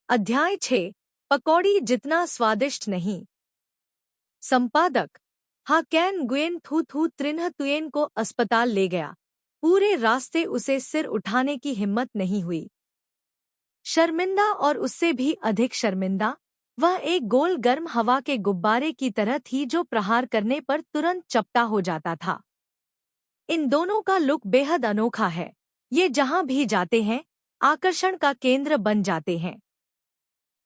अध्याय 6 पकौड़ी जितना स्वादिष्ट नहीं। संपादक हाकैन गुयेन थू थू त्रिन्ह तुयेन को अस्पताल ले गया। पूरे रास्ते उसे सिर उठाने की हिम्मत नहीं हुई। शर्मिंदा और उससे भी अधिक शर्मिंदा वह एक गोल गर्म हवा के गुब्बारे की तरह थी जो प्रहार करने पर तुरंत चपटा हो जाता था। इन दोनों का लुक बेहद अनोखा है। ये जहां भी जाते हैं आकर्षण का केंद्र बन जाते हैं।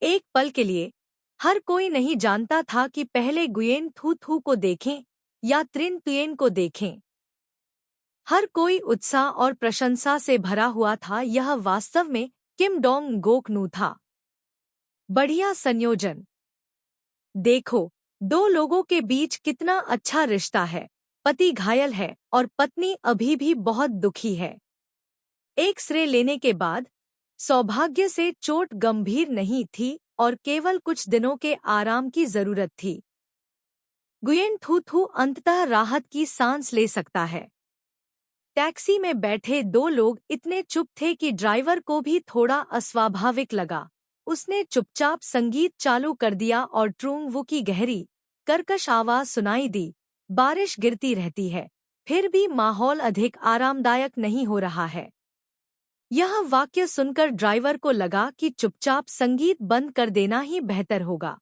एक पल के लिए हर कोई नहीं जानता था कि पहले गुयेन थू थू को देखें या त्रिन तुयेन को देखें। हर कोई उत्साह और प्रशंसा से भरा हुआ था। यह वास्तव में किम डोंग गोक नू था। बढ़िया संयोजन। देखो, दो लोगों के बीच कितना अच्छा रिश्ता है। पति घायल है और पत्नी अभी भी बहुत दुखी है। एक्स-रे लेने के बाद सौभाग्य से चोट गंभीर नहीं थी और केवल कुछ दिनों के आराम की जरूरत थी। गुयेन थू थू अंततः राहत की सांस ले सकता है। टैक्सी में बैठे दो लोग इतने चुप थे कि ड्राइवर को भी थोड़ा अस्वाभाविक लगा। उसने चुपचाप संगीत चालू कर दिया और ट्रूंग वू की गहरी कर्कश आवाज सुनाई दी। बारिश गिरती रहती है, फिर भी माहौल अधिक आरामदायक नहीं हो रहा है। यह वाक्य सुनकर ड्राइवर को लगा कि चुपचाप संगीत बंद कर देना ही बेहतर होगा।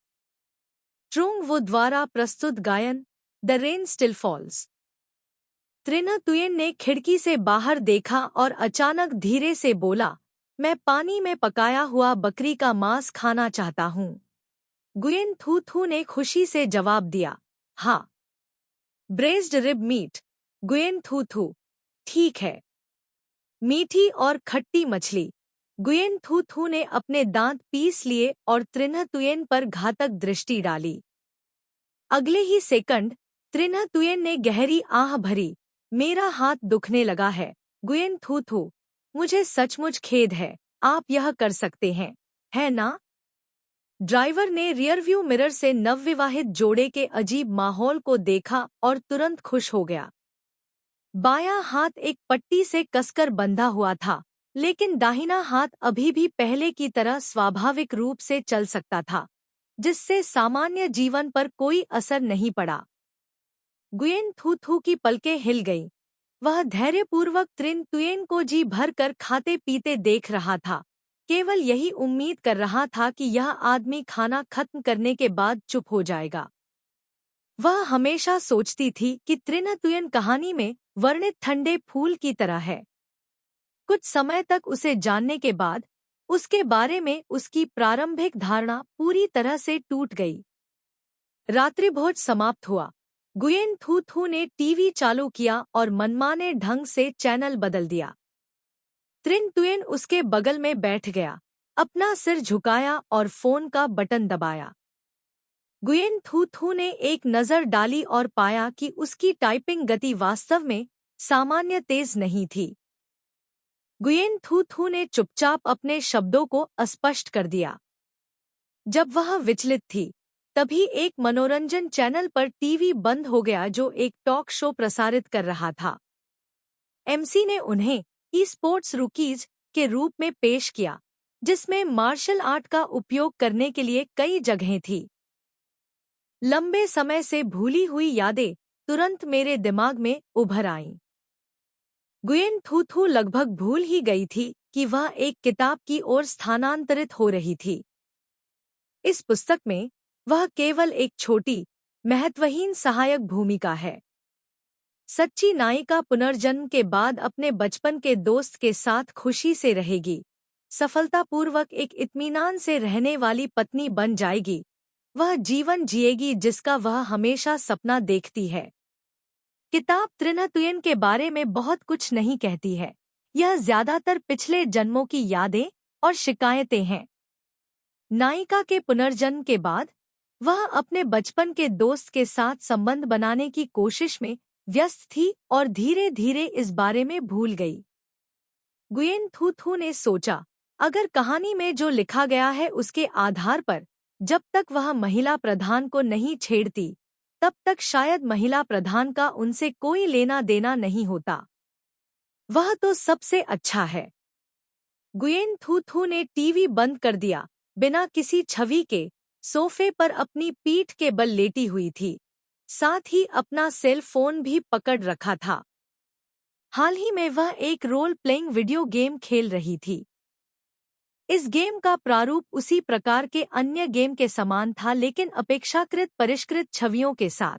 ट्रूंग वू द्वारा प्रस्तुत गायन the rain still falls. Trinh Tuyen ने खिड़की से बाहर देखा और अचानक धीरे से बोला, मैं पानी में पकाया हुआ बकरी का मांस खाना चाहता हूँ। गुयेन थू थू ने खुशी से जवाब दिया, हाँ। Braced rib meet. गुयेन थू थू, ठीक है। मीठी और खट्टी मछली। गुयेन थू थू ने अपने दांत पीस लिए और त्रिन्ह तुयेन पर घातक दृष्टि डाली। अगले ही सेकंड त्रिन्ह तुयेन ने गहरी आह भरी, मेरा हाथ दुखने लगा है। गुयेन थू थू, मुझे सचमुच खेद है, आप यह कर सकते हैं, है ना? ड्राइवर ने रियरव्यू मिरर से नवविवाहित जोड़े के अजीब माहौल को देखा और तुरंत खुश हो गया। बायां हाथ एक पट्टी से कसकर बंधा हुआ था, लेकिन दाहिना हाथ अभी भी पहले की तरह स्वाभाविक रूप से चल सकता था, जिससे सामान्य जीवन पर कोई असर नहीं पड़ा। गुयेन थू थू की पलकें हिल गईं। वह धैर्यपूर्वक त्रिन तुयेन को जी भर कर खाते पीते देख रहा था, केवल यही उम्मीद कर रहा था कि यह आदमी खाना खत्म करने के बाद चुप हो जाएगा। वह हमेशा सोचती थी कि त्रिन्ह तुयेन कहानी में वर्णित ठंडे फूल की तरह है। कुछ समय तक उसे जानने के बाद उसके बारे में उसकी प्रारंभिक धारणा पूरी तरह से टूट गई। रात्रिभोज समाप्त हुआ। गुयेन थू थू ने टीवी चालू किया और मनमाने ढंग से चैनल बदल दिया। त्रिन तुयेन उसके बगल में बैठ गया, अपना सिर झुकाया और फोन का बटन दबाया। गुयेन थू थू ने एक नज़र डाली और पाया कि उसकी टाइपिंग गति वास्तव में सामान्य तेज नहीं थी। गुयेन थू थू ने चुपचाप अपने शब्दों को अस्पष्ट कर दिया। जब वह विचलित थी, तभी एक मनोरंजन चैनल पर टीवी बंद हो गया जो एक टॉक शो प्रसारित कर रहा था। एमसी ने उन्हें ई स्पोर्ट्स रूकीज के रूप में पेश किया, जिसमें मार्शल आर्ट का उपयोग करने के लिए कई जगहें थी। लंबे समय से भूली हुई यादें तुरंत मेरे दिमाग में उभर आईं। गुयेन थू थू लगभग भूल ही गई थी कि वह एक किताब की ओर स्थानांतरित हो रही थी। इस पुस्तक में वह केवल एक छोटी, महत्वहीन सहायक भूमिका है। सच्ची नायिका पुनर्जन्म के बाद अपने बचपन के दोस्त के साथ खुशी से रहेगी, सफलतापूर्वक एक इत्मीनान से रहने वाली पत्नी बन जाएगी, वह जीवन जिएगी जिसका वह हमेशा सपना देखती है। किताब त्रिन्ह तुयेन के बारे में बहुत कुछ नहीं कहती है। यह ज्यादातर पिछले जन्मों की यादें और शिकायतें हैं। नायिका के पुनर्जन्म के बाद वह अपने बचपन के दोस्त के साथ संबंध बनाने की कोशिश में व्यस्त थी और धीरे धीरे इस बारे में भूल गई। गुयेन थू थू ने सोचा, अगर कहानी में जो लिखा गया है उसके आधार पर जब तक वह महिला प्रधान को नहीं छेड़ती, तब तक शायद महिला प्रधान का उनसे कोई लेना देना नहीं होता। वह तो सबसे अच्छा है। गुयेन थू थू ने टीवी बंद कर दिया। बिना किसी छवि के सोफे पर अपनी पीठ के बल लेटी हुई थी, साथ ही अपना सेल फोन भी पकड़ रखा था। हाल ही में वह एक रोल प्लेइंग वीडियो गेम खेल रही थी। इस गेम का प्रारूप उसी प्रकार के अन्य गेम के समान था, लेकिन अपेक्षाकृत परिष्कृत छवियों के साथ।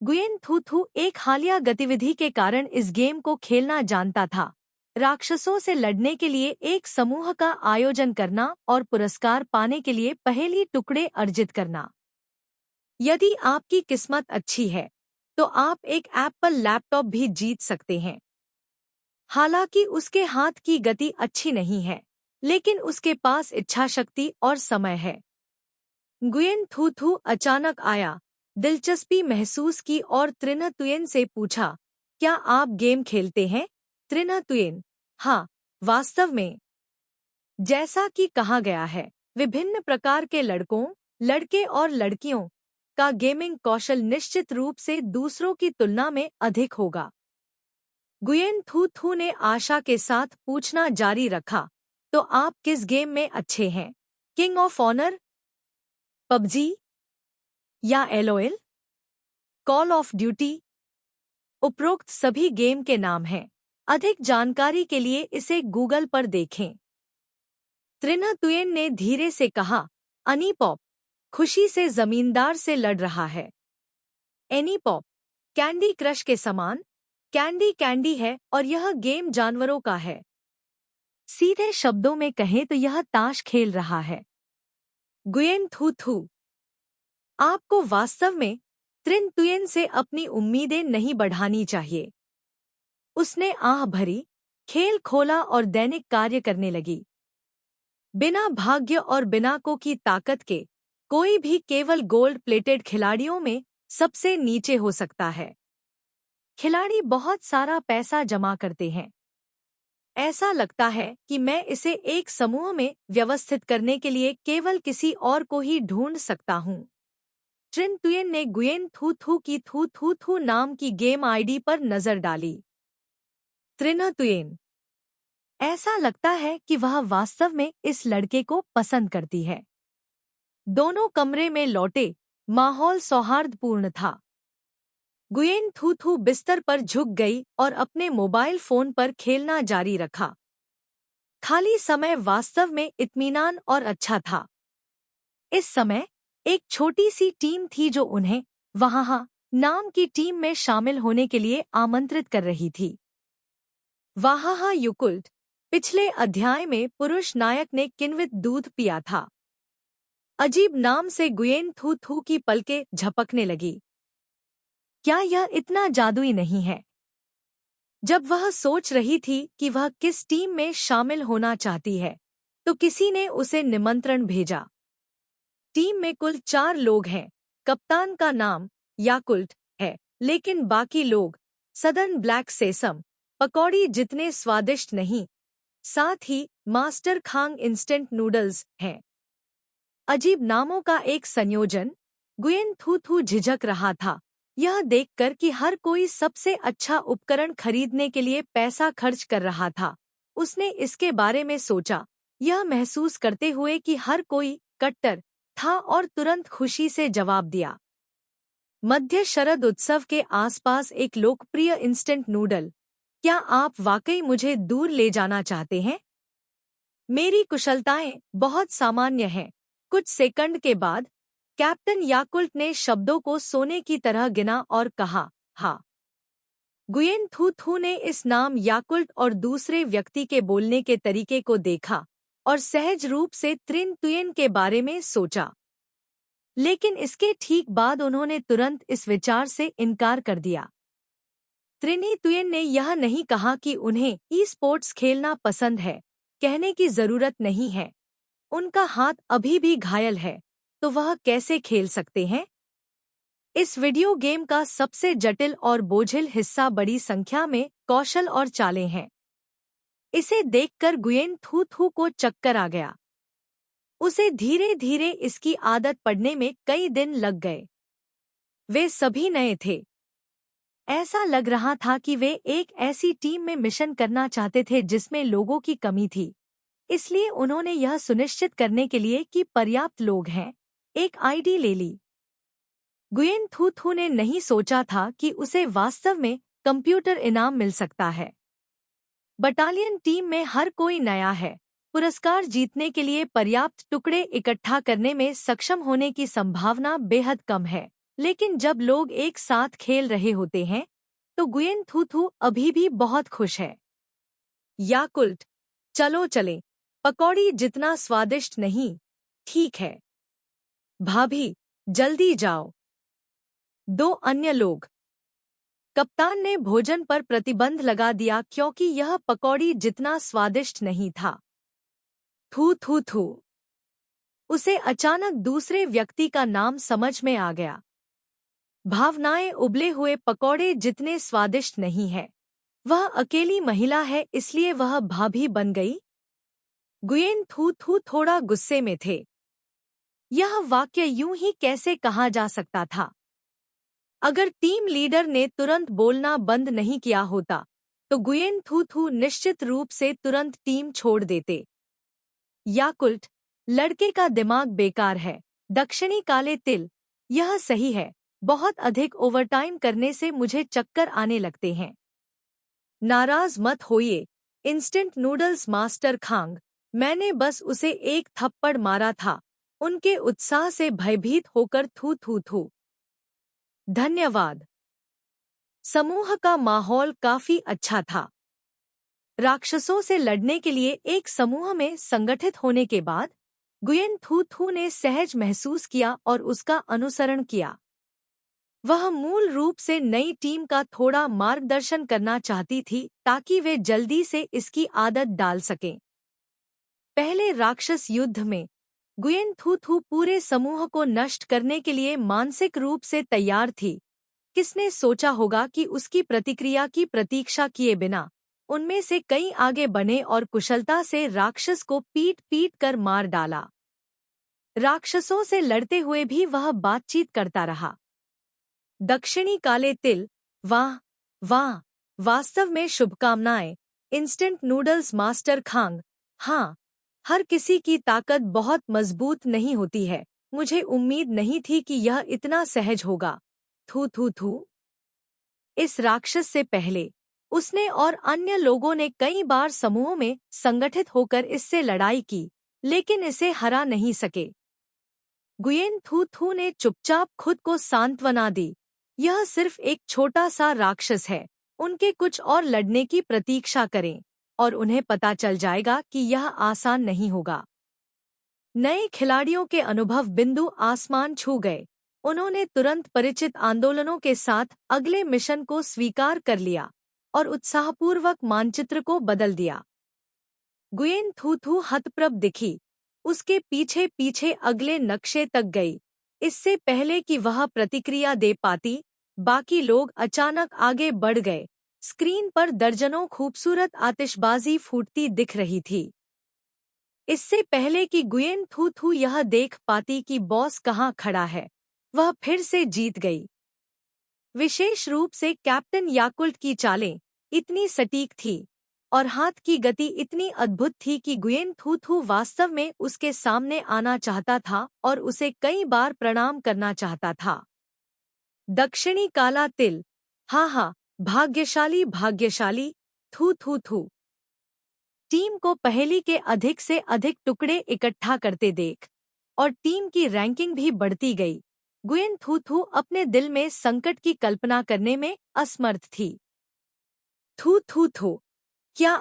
गुयेन थू थू एक हालिया गतिविधि के कारण इस गेम को खेलना जानता था, राक्षसों से लड़ने के लिए एक समूह का आयोजन करना और पुरस्कार पाने के लिए पहेली टुकड़े अर्जित करना। यदि आपकी किस्मत अच्छी है तो आप एक एप्पल लैपटॉप भी जीत सकते हैं। हालांकि उसके हाथ की गति अच्छी नहीं है, लेकिन उसके पास इच्छा शक्ति और समय है। गुयेन थू थू अचानक आया, दिलचस्पी महसूस की और त्रिन्ह तुयेन से पूछा, क्या आप गेम खेलते हैं? त्रिन्ह तुयेन, हाँ, वास्तव में। जैसा कि कहा गया है, विभिन्न प्रकार के लड़के और लड़कियों का गेमिंग कौशल निश्चित रूप से दूसरों की तुलना में अधिक होगा। गुयेन थू थू ने आशा के साथ पूछना जारी रखा, तो आप किस गेम में अच्छे हैं? किंग ऑफ ऑनर, पबजी या एलओएल, कॉल ऑफ ड्यूटी? उपरोक्त सभी गेम के नाम हैं। अधिक जानकारी के लिए इसे गूगल पर देखें। त्रिन्ह तुयेन ने धीरे से कहा, अनीपॉप खुशी से जमींदार से लड़ रहा है। एनीपॉप कैंडी क्रश के समान कैंडी है और यह गेम जानवरों का है। सीधे शब्दों में कहें तो यह ताश खेल रहा है। गुयेन थू थू, आपको वास्तव में त्रिन्ह तुयेन से अपनी उम्मीदें नहीं बढ़ानी चाहिए। उसने आह भरी, खेल खोला और दैनिक कार्य करने लगी। बिना भाग्य और बिना को की ताकत के कोई भी केवल गोल्ड प्लेटेड खिलाड़ियों में सबसे नीचे हो सकता है। खिलाड़ी बहुत सारा पैसा जमा करते हैं। ऐसा लगता है कि मैं इसे एक समूह में व्यवस्थित करने के लिए केवल किसी और को ही ढूंढ सकता हूँ। त्रिन्ह तुयेन ने गुयेन थू थू की थू थू थू नाम की गेम आईडी पर नजर डाली। त्रिन्ह तुयेन, ऐसा लगता है कि वह वास्तव में इस लड़के को पसंद करती है। दोनों कमरे में लौटे, माहौल सौहार्दपूर्ण था। गुयेन थू थू बिस्तर पर झुक गई और अपने मोबाइल फोन पर खेलना जारी रखा। खाली समय वास्तव में इत्मीनान और अच्छा था। इस समय एक छोटी सी टीम थी जो उन्हें वहां नाम की टीम में शामिल होने के लिए आमंत्रित कर रही थी। वाहाहा युकुल्ट, पिछले अध्याय में पुरुष नायक ने किण्वित दूध पिया था। अजीब नाम से गुयेन थू थू की पलकें झपकने लगी। क्या यह इतना जादुई नहीं है? जब वह सोच रही थी कि वह किस टीम में शामिल होना चाहती है, तो किसी ने उसे निमंत्रण भेजा। टीम में कुल 4 लोग हैं। कप्तान का नाम याकुल्ट है, लेकिन बाकी लोग सदर्न ब्लैक सेसम पकौड़ी जितने स्वादिष्ट नहीं, साथ ही मास्टर खांग इंस्टेंट नूडल्स हैं। अजीब नामों का एक संयोजन। गुयेन थू थू झिझक रहा था, यह देखकर कि हर कोई सबसे अच्छा उपकरण खरीदने के लिए पैसा खर्च कर रहा था। उसने इसके बारे में सोचा, यह महसूस करते हुए कि हर कोई कट्टर था, और तुरंत खुशी से जवाब दिया। मध्य शरद उत्सव के आसपास एक लोकप्रिय इंस्टेंट नूडल। क्या आप वाकई मुझे दूर ले जाना चाहते हैं? मेरी कुशलताएं बहुत सामान्य हैं। कुछ सेकंड के बाद कैप्टन याकुल्ट ने शब्दों को सोने की तरह गिना और कहा, हाँ। गुयेन थू थू ने इस नाम याकुल्ट और दूसरे व्यक्ति के बोलने के तरीके को देखा और सहज रूप से त्रिन्ह तुयेन के बारे में सोचा। लेकिन इसके ठीक बाद उन्होंने तुरंत इस विचार से इनकार कर दिया। त्रिन्ह तुयेन ने यह नहीं कहा कि उन्हें ई-स्पोर्ट्स खेलना पसंद है, कहने की जरूरत नहीं है। उनका हाथ अभी भी घायल है, तो वह कैसे खेल सकते हैं? इस वीडियो गेम का सबसे जटिल और बोझिल हिस्सा बड़ी संख्या में कौशल और चालें हैं। इसे देखकर गुयेन थू थू को चक्कर आ गया। उसे धीरे धीरे इसकी आदत पड़ने में कई दिन लग गए। वे सभी नए थे। ऐसा लग रहा था कि वे एक ऐसी टीम में मिशन करना चाहते थे जिसमें लोगों की कमी थी। इसलिए उन्होंने यह सुनिश्चित करने के लिए कि पर्याप्त लोग हैं, एक आईडी ले ली। गुयेन थू थू ने नहीं सोचा था कि उसे वास्तव में कंप्यूटर इनाम मिल सकता है। बटालियन टीम में हर कोई नया है। पुरस्कार जीतने के लिए पर्याप्त टुकड़े इकट्ठा करने में सक्षम होने की संभावना बेहद कम है, लेकिन जब लोग एक साथ खेल रहे होते हैं तो गुयेन थू थू अभी भी बहुत खुश है। याकुल्ट, चलो चलें। पकौड़ी जितना स्वादिष्ट नहीं। ठीक है भाभी, जल्दी जाओ। दो अन्य लोग। कप्तान ने भोजन पर प्रतिबंध लगा दिया क्योंकि यह पकौड़ी जितना स्वादिष्ट नहीं था। थू थू थू। उसे अचानक दूसरे व्यक्ति का नाम समझ में आ गया। भावनाएं उबले हुए पकौड़े जितने स्वादिष्ट नहीं है। वह अकेली महिला है इसलिए वह भाभी बन गई। गुयेन थू थू थोड़ा गुस्से में थे। यह वाक्य यूं ही कैसे कहा जा सकता था? अगर टीम लीडर ने तुरंत बोलना बंद नहीं किया होता तो गुयेन थू थू निश्चित रूप से तुरंत टीम छोड़ देते। याकुल्ट, लड़के का दिमाग बेकार है। दक्षिणी काले तिल, यह सही है। बहुत अधिक ओवरटाइम करने से मुझे चक्कर आने लगते हैं। नाराज मत होइए इंस्टेंट नूडल्स मास्टर खांग, मैंने बस उसे एक थप्पड़ मारा था। उनके उत्साह से भयभीत होकर थू थू थू। धन्यवाद। समूह का माहौल काफी अच्छा था। राक्षसों से लड़ने के लिए एक समूह में संगठित होने के बाद गुयेन थू थू ने सहज महसूस किया और उसका अनुसरण किया। वह मूल रूप से नई टीम का थोड़ा मार्गदर्शन करना चाहती थी ताकि वे जल्दी से इसकी आदत डाल सकें। पहले राक्षस युद्ध में गुयेन थू थू पूरे समूह को नष्ट करने के लिए मानसिक रूप से तैयार थी। किसने सोचा होगा कि उसकी प्रतिक्रिया की प्रतीक्षा किए बिना उनमें से कई आगे बने और कुशलता से राक्षस को पीट पीट कर मार डाला। राक्षसों से लड़ते हुए भी वह बातचीत करता रहा। दक्षिणी काले तिल, वाह वाह, वास्तव में शुभकामनाएं। इंस्टेंट नूडल्स मास्टर खांग, हाँ, हर किसी की ताकत बहुत मजबूत नहीं होती है। मुझे उम्मीद नहीं थी कि यह इतना सहज होगा। थू थू थू। इस राक्षस से पहले उसने और अन्य लोगों ने कई बार समूह में संगठित होकर इससे लड़ाई की, लेकिन इसे हरा नहीं सके। गुयेन थू थू ने चुपचाप खुद को सांत्वना दी। यह सिर्फ एक छोटा सा राक्षस है। उनके कुछ और लड़ने की प्रतीक्षा करें और उन्हें पता चल जाएगा कि यह आसान नहीं होगा। नए खिलाड़ियों के अनुभव बिंदु आसमान छू गए। उन्होंने तुरंत परिचित आंदोलनों के साथ अगले मिशन को स्वीकार कर लिया और उत्साहपूर्वक मानचित्र को बदल दिया। गुयेन थू थू हतप्रभ दिखी। उसके पीछे पीछे अगले नक्शे तक गई। इससे पहले कि वह प्रतिक्रिया दे पाती, बाकी लोग अचानक आगे बढ़ गए। स्क्रीन पर दर्जनों खूबसूरत आतिशबाजी फूटती दिख रही थी। इससे पहले कि गुयेन थू थू यह देख पाती कि बॉस कहाँ खड़ा है, वह फिर से जीत गई। विशेष रूप से कैप्टन याकुल्ट की चालें इतनी सटीक थी और हाथ की गति इतनी अद्भुत थी कि गुयेन थू थू वास्तव में उसके सामने आना चाहता था और उसे कई बार प्रणाम करना चाहता था। दक्षिणी काला तिल, हाँ हाँ, भाग्यशाली भाग्यशाली। थू थू थू। टीम को पहेली के अधिक से अधिक टुकड़े इकट्ठा करते देख और टीम की रैंकिंग भी बढ़ती गई। गुयेन थू थू अपने दिल में संकट की कल्पना करने में असमर्थ थी। थू थू थू। क्या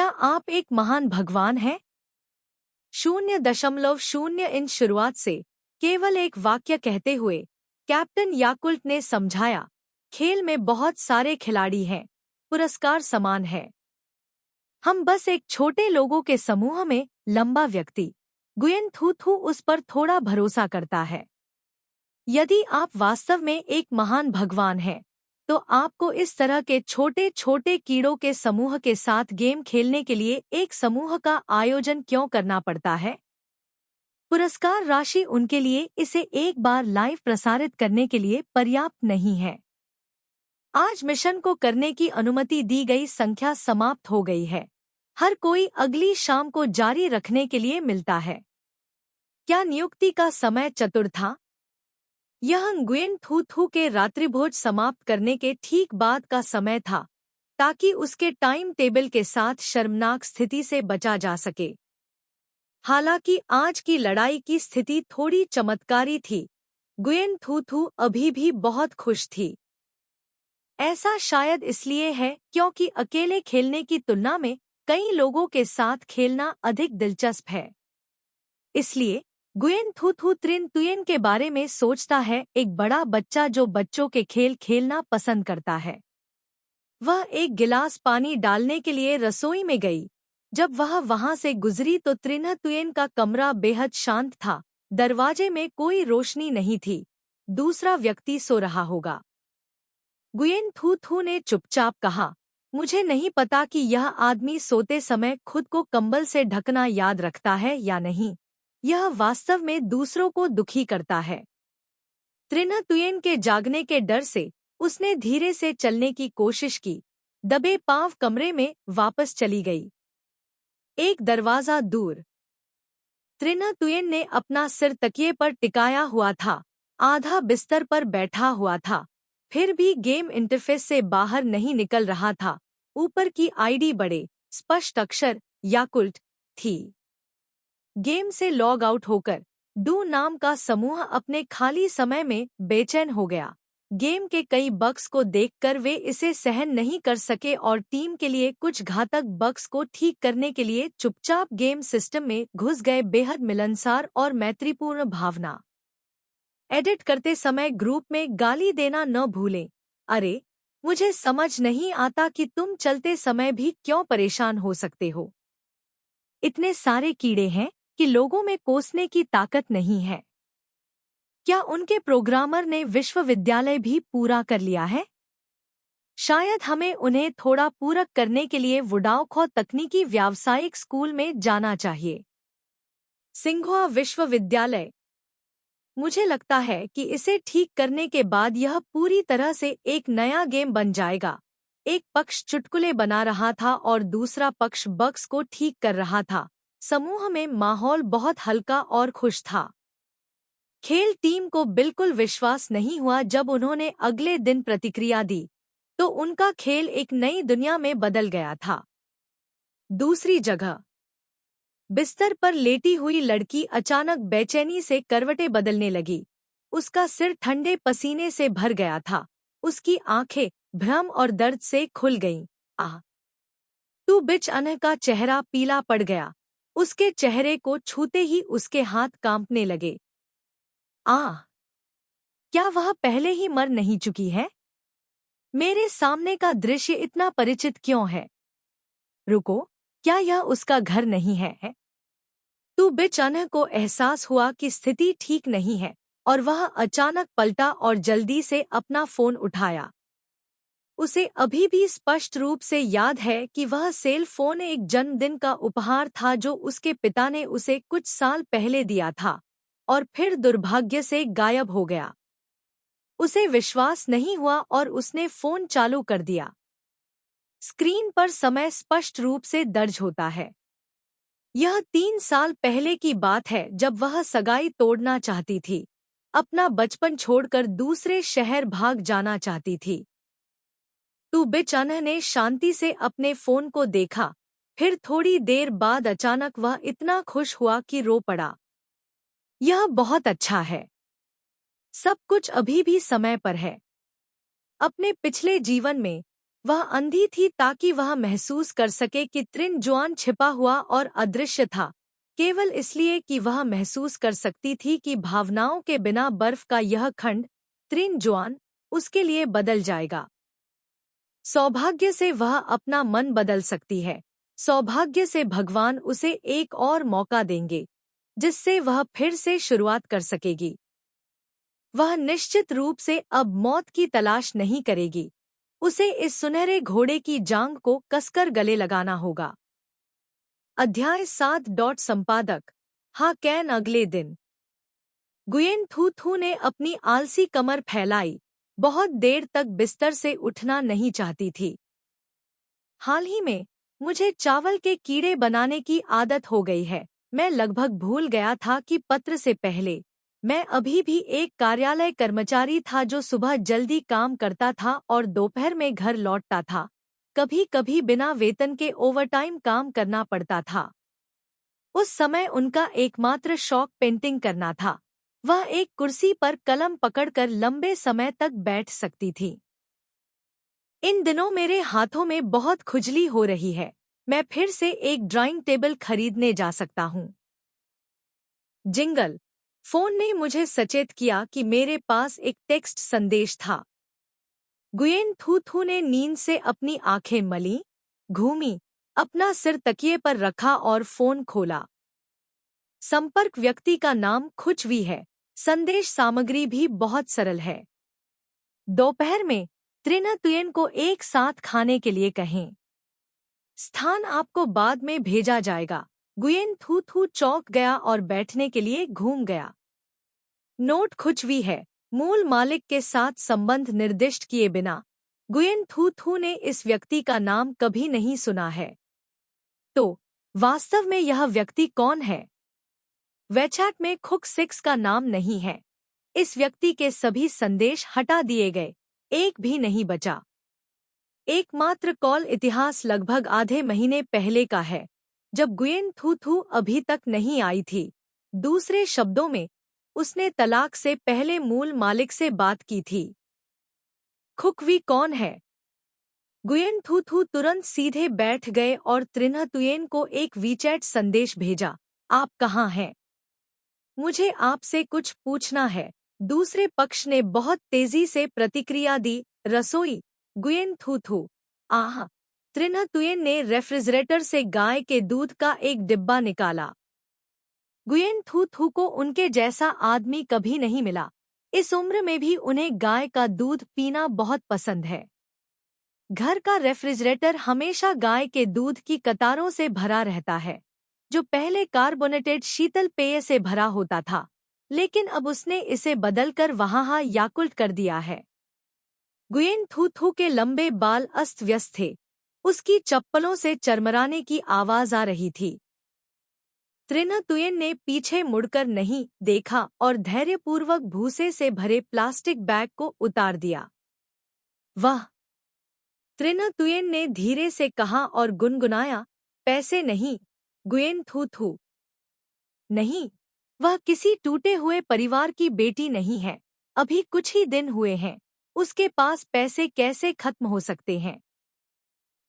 आप एक महान भगवान हैं? 0.0 इन शुरुआत से केवल एक वाक्य कहते हुए कैप्टन याकुल्ट ने समझाया, खेल में बहुत सारे खिलाड़ी हैं, पुरस्कार समान है। हम बस एक छोटे लोगों के समूह में लंबा व्यक्ति। गुयेन थू थू उस पर थोड़ा भरोसा करता है। यदि आप वास्तव में एक महान भगवान हैं, तो आपको इस तरह के छोटे छोटे कीड़ों के समूह के साथ गेम खेलने के लिए एक समूह का आयोजन क्यों करना पड़ता है? पुरस्कार राशि उनके लिए इसे एक बार लाइव प्रसारित करने के लिए पर्याप्त नहीं है। आज मिशन को करने की अनुमति दी गई संख्या समाप्त हो गई है। हर कोई अगली शाम को जारी रखने के लिए मिलता है। क्या नियुक्ति का समय चतुर था? यह गुयेन थू थू के रात्रिभोज समाप्त करने के ठीक बाद का समय था, ताकि उसके टाइम टेबल के साथ शर्मनाक स्थिति से बचा जा सके। हालांकि आज की लड़ाई की स्थिति थोड़ी चमत्कारी थी। गुयेन थू थू अभी भी बहुत खुश थी। ऐसा शायद इसलिए है क्योंकि अकेले खेलने की तुलना में कई लोगों के साथ खेलना अधिक दिलचस्प है। इसलिए गुयेन थू थू त्रिन तुयेन के बारे में सोचता है, एक बड़ा बच्चा जो बच्चों के खेल खेलना पसंद करता है। वह एक गिलास पानी डालने के लिए रसोई में गई। जब वह वहां से गुजरी तो त्रिन्ह तुयेन का कमरा बेहद शांत था। दरवाजे में कोई रोशनी नहीं थी। दूसरा व्यक्ति सो रहा होगा। गुयेन थू थू ने चुपचाप कहा, मुझे नहीं पता कि यह आदमी सोते समय खुद को कंबल से ढकना याद रखता है या नहीं। यह वास्तव में दूसरों को दुखी करता है। त्रिन्ह तुयेन के जागने के डर से उसने धीरे से चलने की कोशिश की। दबे पांव कमरे में वापस चली गई। एक दरवाजा दूर त्रिन्ह तुयेन ने अपना सिर तकिए पर टिकाया हुआ था, आधा बिस्तर पर बैठा हुआ था। फिर भी गेम इंटरफेस से बाहर नहीं निकल रहा था। ऊपर की आईडी बड़े स्पष्ट अक्षर याकुल्ट थी। गेम से लॉग आउट होकर डू नाम का समूह अपने खाली समय में बेचैन हो गया। गेम के कई बग्स को देखकर वे इसे सहन नहीं कर सके और टीम के लिए कुछ घातक बग्स को ठीक करने के लिए चुपचाप गेम सिस्टम में घुस गए। बेहद मिलनसार और मैत्रीपूर्ण भावना। एडिट करते समय ग्रुप में गाली देना न भूलें। अरे, मुझे समझ नहीं आता कि तुम चलते समय भी क्यों परेशान हो सकते हो। इतने सारे कीड़े हैं कि लोगों में कोसने की ताकत नहीं है। क्या उनके प्रोग्रामर ने विश्वविद्यालय भी पूरा कर लिया है? शायद हमें उन्हें थोड़ा पूरक करने के लिए वुडाओखो तकनीकी व्यावसायिक स्कूल में जाना चाहिए। सिंघुआ विश्वविद्यालय। मुझे लगता है कि इसे ठीक करने के बाद यह पूरी तरह से एक नया गेम बन जाएगा। एक पक्ष चुटकुले बना रहा था और दूसरा पक्ष बग्स को ठीक कर रहा था। समूह में माहौल बहुत हल्का और खुश था। खेल टीम को बिल्कुल विश्वास नहीं हुआ जब उन्होंने अगले दिन प्रतिक्रिया दी, तो उनका खेल एक नई दुनिया में बदल गया था। दूसरी जगह बिस्तर पर लेटी हुई लड़की अचानक बेचैनी से करवटें बदलने लगी। उसका सिर ठंडे पसीने से भर गया था। उसकी आंखें भ्रम और दर्द से खुल गईं। आह! तू बिच अनह का चेहरा पीला पड़ गया। उसके चेहरे को छूते ही उसके हाथ कांपने लगे। आह! क्या वह पहले ही मर नहीं चुकी है? मेरे सामने का दृश्य इतना परिचित क्यों है? रुको, क्या यह उसका घर नहीं है? तू बेचानक को एहसास हुआ कि स्थिति ठीक नहीं है और वह अचानक पलटा और जल्दी से अपना फोन उठाया। उसे अभी भी स्पष्ट रूप से याद है कि वह सेल फोन एक जन्मदिन का उपहार था जो उसके पिता ने उसे कुछ साल पहले दिया था और फिर दुर्भाग्य से गायब हो गया। उसे विश्वास नहीं हुआ और उसने फोन चालू कर दिया। स्क्रीन पर समय स्पष्ट रूप से दर्ज होता है। यह 3 साल पहले की बात है जब वह सगाई तोड़ना चाहती थी, अपना बचपन छोड़कर दूसरे शहर भाग जाना चाहती थी। तू बेचानह ने शांति से अपने फोन को देखा, फिर थोड़ी देर बाद अचानक वह इतना खुश हुआ कि रो पड़ा। यह बहुत अच्छा है। सब कुछ अभी भी समय पर है। अपने पिछले जीवन में वह अंधी थी ताकि वह महसूस कर सके कि त्रिन जुआन छिपा हुआ और अदृश्य था, केवल इसलिए कि वह महसूस कर सकती थी कि भावनाओं के बिना बर्फ का यह खंड, त्रिन जुआन, उसके लिए बदल जाएगा। सौभाग्य से वह अपना मन बदल सकती है। सौभाग्य से भगवान उसे एक और मौका देंगे, जिससे वह फिर से शुरुआत कर सकेगी। वह निश्चित रूप से अब मौत की तलाश नहीं करेगी। उसे इस सुनहरे घोड़े की जांग को कसकर गले लगाना होगा। अध्याय 7 संपादक हा कैन। अगले दिन गुयेन थू थू ने अपनी आलसी कमर फैलाई। बहुत देर तक बिस्तर से उठना नहीं चाहती थी। हाल ही में मुझे चावल के कीड़े बनाने की आदत हो गई है। मैं लगभग भूल गया था कि पत्र से पहले मैं अभी भी एक कार्यालय कर्मचारी था जो सुबह जल्दी काम करता था और दोपहर में घर लौटता था। कभी कभी बिना वेतन के ओवरटाइम काम करना पड़ता था। उस समय उनका एकमात्र शौक पेंटिंग करना था। वह एक कुर्सी पर कलम पकड़कर लंबे समय तक बैठ सकती थी। इन दिनों मेरे हाथों में बहुत खुजली हो रही है। मैं फिर से एक ड्राइंग टेबल खरीदने जा सकता हूँ। जिंगल। फोन ने मुझे सचेत किया कि मेरे पास एक टेक्स्ट संदेश था। गुयेन थू थू ने नींद से अपनी आंखें मली, घूमी, अपना सिर तकिए पर रखा और फोन खोला। संपर्क व्यक्ति का नाम खुचवी है। संदेश सामग्री भी बहुत सरल है। दोपहर में त्रिना तुयेन को एक साथ खाने के लिए कहें। स्थान आपको बाद में भेजा जाएगा। गुयेन थू थू चौंक गया और बैठने के लिए घूम गया। नोट खुचवी है। मूल मालिक के साथ संबंध निर्दिष्ट किए बिना गुयेन थू थू ने इस व्यक्ति का नाम कभी नहीं सुना है। तो वास्तव में यह व्यक्ति कौन है? वेचैट में खुक सिक्स का नाम नहीं है। इस व्यक्ति के सभी संदेश हटा दिए गए, एक भी नहीं बचा। एकमात्र कॉल इतिहास लगभग आधे महीने पहले का है, जब गुयेन थू थू अभी तक नहीं आई थी। दूसरे शब्दों में, उसने तलाक से पहले मूल मालिक से बात की थी। खुकवी कौन है? गुयेन थू थू तुरंत सीधे बैठ गए और त्रिन्ह तुयेन को एक वीचैट संदेश भेजा। आप कहाँ हैं? मुझे आपसे कुछ पूछना है। दूसरे पक्ष ने बहुत तेजी से प्रतिक्रिया दी। रसोई। गुयेन थू थू। आह। त्रिन्ह तुयेन ने रेफ्रिजरेटर से गाय के दूध का एक डिब्बा निकाला। गुयेन थू थू को उनके जैसा आदमी कभी नहीं मिला। इस उम्र में भी उन्हें गाय का दूध पीना बहुत पसंद है। घर का रेफ्रिजरेटर हमेशा गाय के दूध की कतारों से भरा रहता है, जो पहले कार्बोनेटेड शीतल पेय से भरा होता था, लेकिन अब उसने इसे बदलकर वहाँ याकुल्ट कर दिया है। गुयेन थू थू के लंबे बाल अस्त व्यस्त थे। उसकी चप्पलों से चरमराने की आवाज आ रही थी। त्रिन्ह तुयेन ने पीछे मुड़कर नहीं देखा और धैर्यपूर्वक भूसे से भरे प्लास्टिक बैग को उतार दिया। वाह! त्रिन्ह तुयेन ने धीरे से कहा और गुनगुनाया, पैसे नहीं। गुयेन थू थू। नहीं, वह किसी टूटे हुए परिवार की बेटी नहीं है। अभी कुछ ही दिन हुए हैं। उसके पास पैसे कैसे खत्म हो सकते हैं?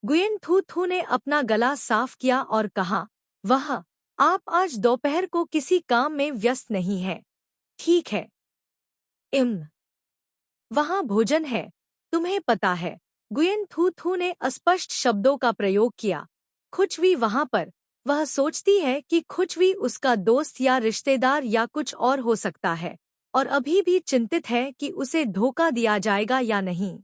गुयेन थू थू ने अपना गला साफ किया और कहा, वह, आप आज दोपहर को किसी काम में व्यस्त नहीं है। ठीक है। वहाँ भोजन है, तुम्हें पता है। गुयेन थू थू ने अस्पष्ट शब्दों का प्रयोग किया। खुचवी वहाँ पर। वह सोचती है कि खुचवी उसका दोस्त या रिश्तेदार या कुछ और हो सकता है, और अभी भी चिंतित है कि उसे धोखा दिया जाएगा या नहीं।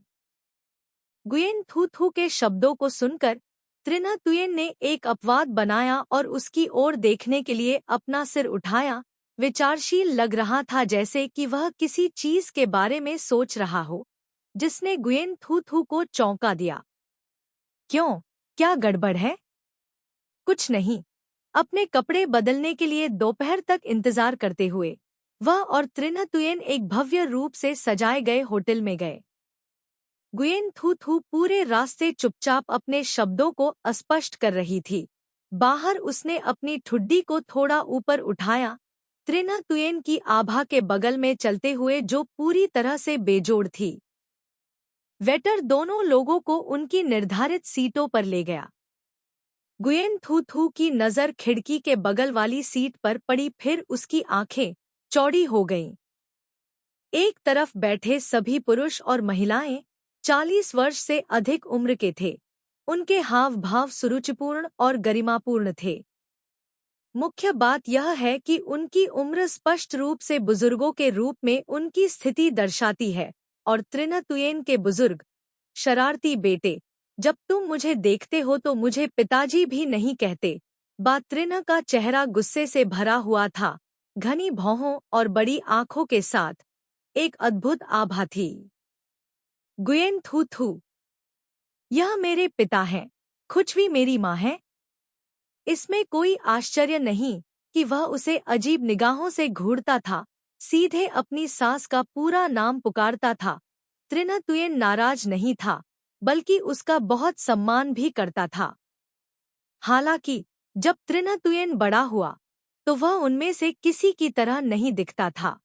गुयेन थू थू के शब्दों को सुनकर त्रिन्ह तुयेन ने एक अपवाद बनाया और उसकी ओर देखने के लिए अपना सिर उठाया। विचारशील लग रहा था, जैसे कि वह किसी चीज के बारे में सोच रहा हो, जिसने गुयेन थू थू को चौंका दिया। क्यों? क्या गड़बड़ है? कुछ नहीं। अपने कपड़े बदलने के लिए दोपहर तक इंतजार करते हुए वह और त्रिन्ह तुयेन एक भव्य रूप से सजाए गए होटल में गए। गुयेन थू थू पूरे रास्ते चुपचाप अपने शब्दों को अस्पष्ट कर रही थी। बाहर उसने अपनी ठुड्डी को थोड़ा ऊपर उठाया, त्रिन्ह तुयेन की आभा के बगल में चलते हुए, जो पूरी तरह से बेजोड़ थी। वेटर दोनों लोगों को उनकी निर्धारित सीटों पर ले गया। गुयेन थू थू की नज़र खिड़की के बगल वाली सीट पर पड़ी, फिर उसकी आंखें चौड़ी हो गईं। एक तरफ बैठे सभी पुरुष और महिलाएं 40 वर्ष से अधिक उम्र के थे। उनके हाव भाव सुरुचिपूर्ण और गरिमापूर्ण थे। मुख्य बात यह है कि उनकी उम्र स्पष्ट रूप से बुजुर्गों के रूप में उनकी स्थिति दर्शाती है, और त्रिन्ह तुयेन के बुजुर्ग, शरारती बेटे, जब तुम मुझे देखते हो तो मुझे पिताजी भी नहीं कहते। त्रिन्ह का चेहरा गुस्से से भरा हुआ था, घनी भौहों और बड़ी आंखों के साथ। एक अद्भुत आभा थी। गुयेन थू थू। यह मेरे पिता हैं। खुचवी मेरी माँ है। इसमें कोई आश्चर्य नहीं कि वह उसे अजीब निगाहों से घूरता था, सीधे अपनी सास का पूरा नाम पुकारता था। त्रिन्ह तुयेन नाराज नहीं था, बल्कि उसका बहुत सम्मान भी करता था। हालांकि जब त्रिन्ह तुयेन बड़ा हुआ तो वह उनमें से किसी की तरह नहीं दिखता था।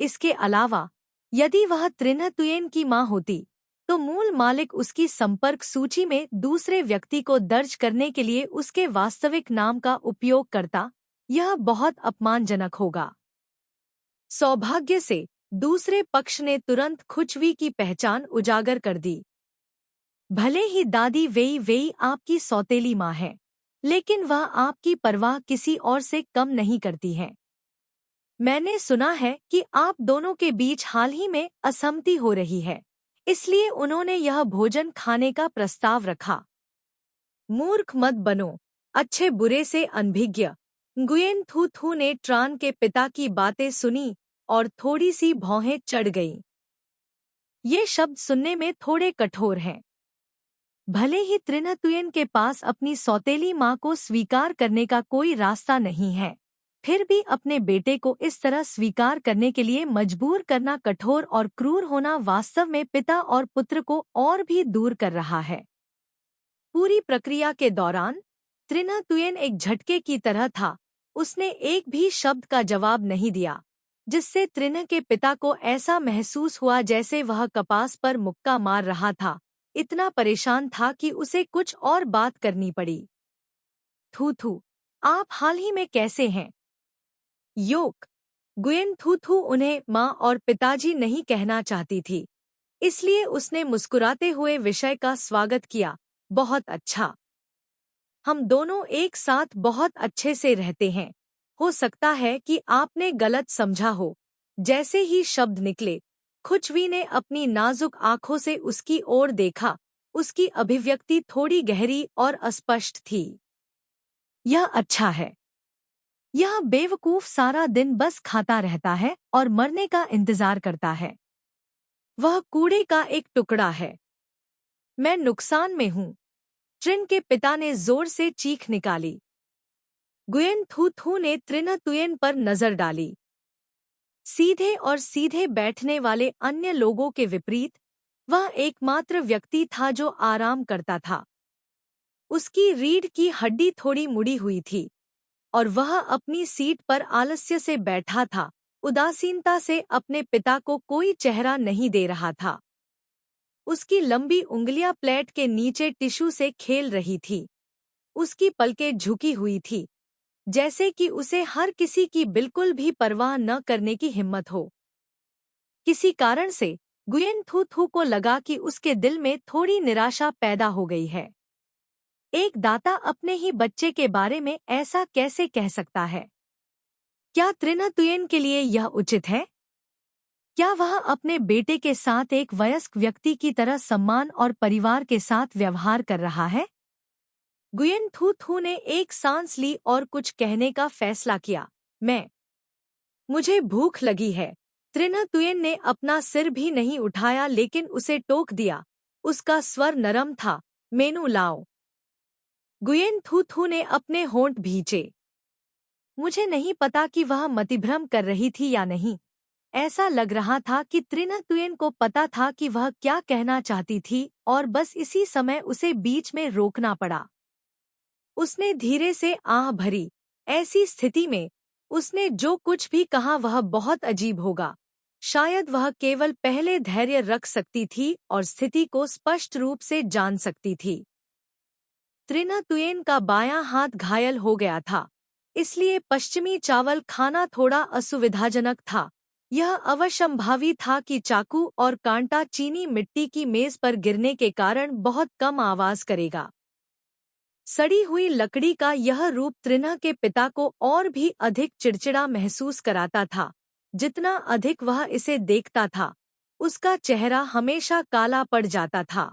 इसके अलावा यदि वह त्रिन्ह तुयेन की माँ होती तो मूल मालिक उसकी संपर्क सूची में दूसरे व्यक्ति को दर्ज करने के लिए उसके वास्तविक नाम का उपयोग करता। यह बहुत अपमानजनक होगा। सौभाग्य से दूसरे पक्ष ने तुरंत खुचवी की पहचान उजागर कर दी। भले ही दादी वेई वेई आपकी सौतेली माँ है, लेकिन वह आपकी परवाह किसी और से कम नहीं करती है। मैंने सुना है कि आप दोनों के बीच हाल ही में असहमति हो रही है, इसलिए उन्होंने यह भोजन खाने का प्रस्ताव रखा। मूर्ख मत बनो, अच्छे बुरे से अनभिज्ञ। गुयेन थू थू ने ट्रान के पिता की बातें सुनी और थोड़ी सी भौहें चढ़ गईं। ये शब्द सुनने में थोड़े कठोर हैं। भले ही त्रिन्ह तुयेन के पास अपनी सौतेली माँ को स्वीकार करने का कोई रास्ता नहीं है, फिर भी अपने बेटे को इस तरह स्वीकार करने के लिए मजबूर करना कठोर और क्रूर होना वास्तव में पिता और पुत्र को और भी दूर कर रहा है। पूरी प्रक्रिया के दौरान त्रिन्ह तुयेन एक झटके की तरह था। उसने एक भी शब्द का जवाब नहीं दिया, जिससे त्रिन्ह के पिता को ऐसा महसूस हुआ जैसे वह कपास पर मुक्का मार रहा था। इतना परेशान था कि उसे कुछ और बात करनी पड़ी। थू थू, आप हाल ही में कैसे हैं? योक। गुयेन थू थू उन्हें माँ और पिताजी नहीं कहना चाहती थी, इसलिए उसने मुस्कुराते हुए विषय का स्वागत किया। बहुत अच्छा। हम दोनों एक साथ बहुत अच्छे से रहते हैं। हो सकता है कि आपने गलत समझा हो। जैसे ही शब्द निकले, खुचवी ने अपनी नाजुक आंखों से उसकी ओर देखा। उसकी अभिव्यक्ति थोड़ी गहरी और अस्पष्ट थी। यह अच्छा है। यह बेवकूफ सारा दिन बस खाता रहता है और मरने का इंतजार करता है। वह कूड़े का एक टुकड़ा है। मैं नुकसान में हूँ। ट्रिन के पिता ने जोर से चीख निकाली। गुयेन थू थू ने त्रिन्ह तुयेन पर नजर डाली। सीधे और सीधे बैठने वाले अन्य लोगों के विपरीत, वह एकमात्र व्यक्ति था जो आराम करता था। उसकी रीढ़ की हड्डी थोड़ी मुड़ी हुई थी और वह अपनी सीट पर आलस्य से बैठा था, उदासीनता से अपने पिता को कोई चेहरा नहीं दे रहा था। उसकी लंबी उंगलियां प्लेट के नीचे टिश्यू से खेल रही थी। उसकी पलकें झुकी हुई थी, जैसे कि उसे हर किसी की बिल्कुल भी परवाह न करने की हिम्मत हो। किसी कारण से गुयेन थू थू को लगा कि उसके दिल में थोड़ी निराशा पैदा हो गई है। एक दाता अपने ही बच्चे के बारे में ऐसा कैसे कह सकता है? क्या त्रिन्ह तुयेन के लिए यह उचित है? क्या वह अपने बेटे के साथ एक वयस्क व्यक्ति की तरह सम्मान और परिवार के साथ व्यवहार कर रहा है? गुयेन थू थू ने एक सांस ली और कुछ कहने का फैसला किया। मुझे भूख लगी है। त्रिन्ह तुयेन ने अपना सिर भी नहीं उठाया, लेकिन उसे टोक दिया। उसका स्वर नरम था। मेनू लाओ। गुयेन थू थू ने अपने होंठ भींचे। मुझे नहीं पता कि वह मतिभ्रम कर रही थी या नहीं। ऐसा लग रहा था कि त्रिन्ह तुयेन को पता था कि वह क्या कहना चाहती थी और बस इसी समय उसे बीच में रोकना पड़ा। उसने धीरे से आह भरी। ऐसी स्थिति में उसने जो कुछ भी कहा वह बहुत अजीब होगा। शायद वह केवल पहले धैर्य रख सकती थी और स्थिति को स्पष्ट रूप से जान सकती थी। त्रिन्ह तुयेन का बायां हाथ घायल हो गया था, इसलिए पश्चिमी चावल खाना थोड़ा असुविधाजनक था। यह अवश्यंभावी था कि चाकू और कांटा चीनी मिट्टी की मेज पर गिरने के कारण बहुत कम आवाज करेगा। सड़ी हुई लकड़ी का यह रूप त्रिन्ह के पिता को और भी अधिक चिड़चिड़ा महसूस कराता था। जितना अधिक वह इसे देखता था, उसका चेहरा हमेशा काला पड़ जाता था।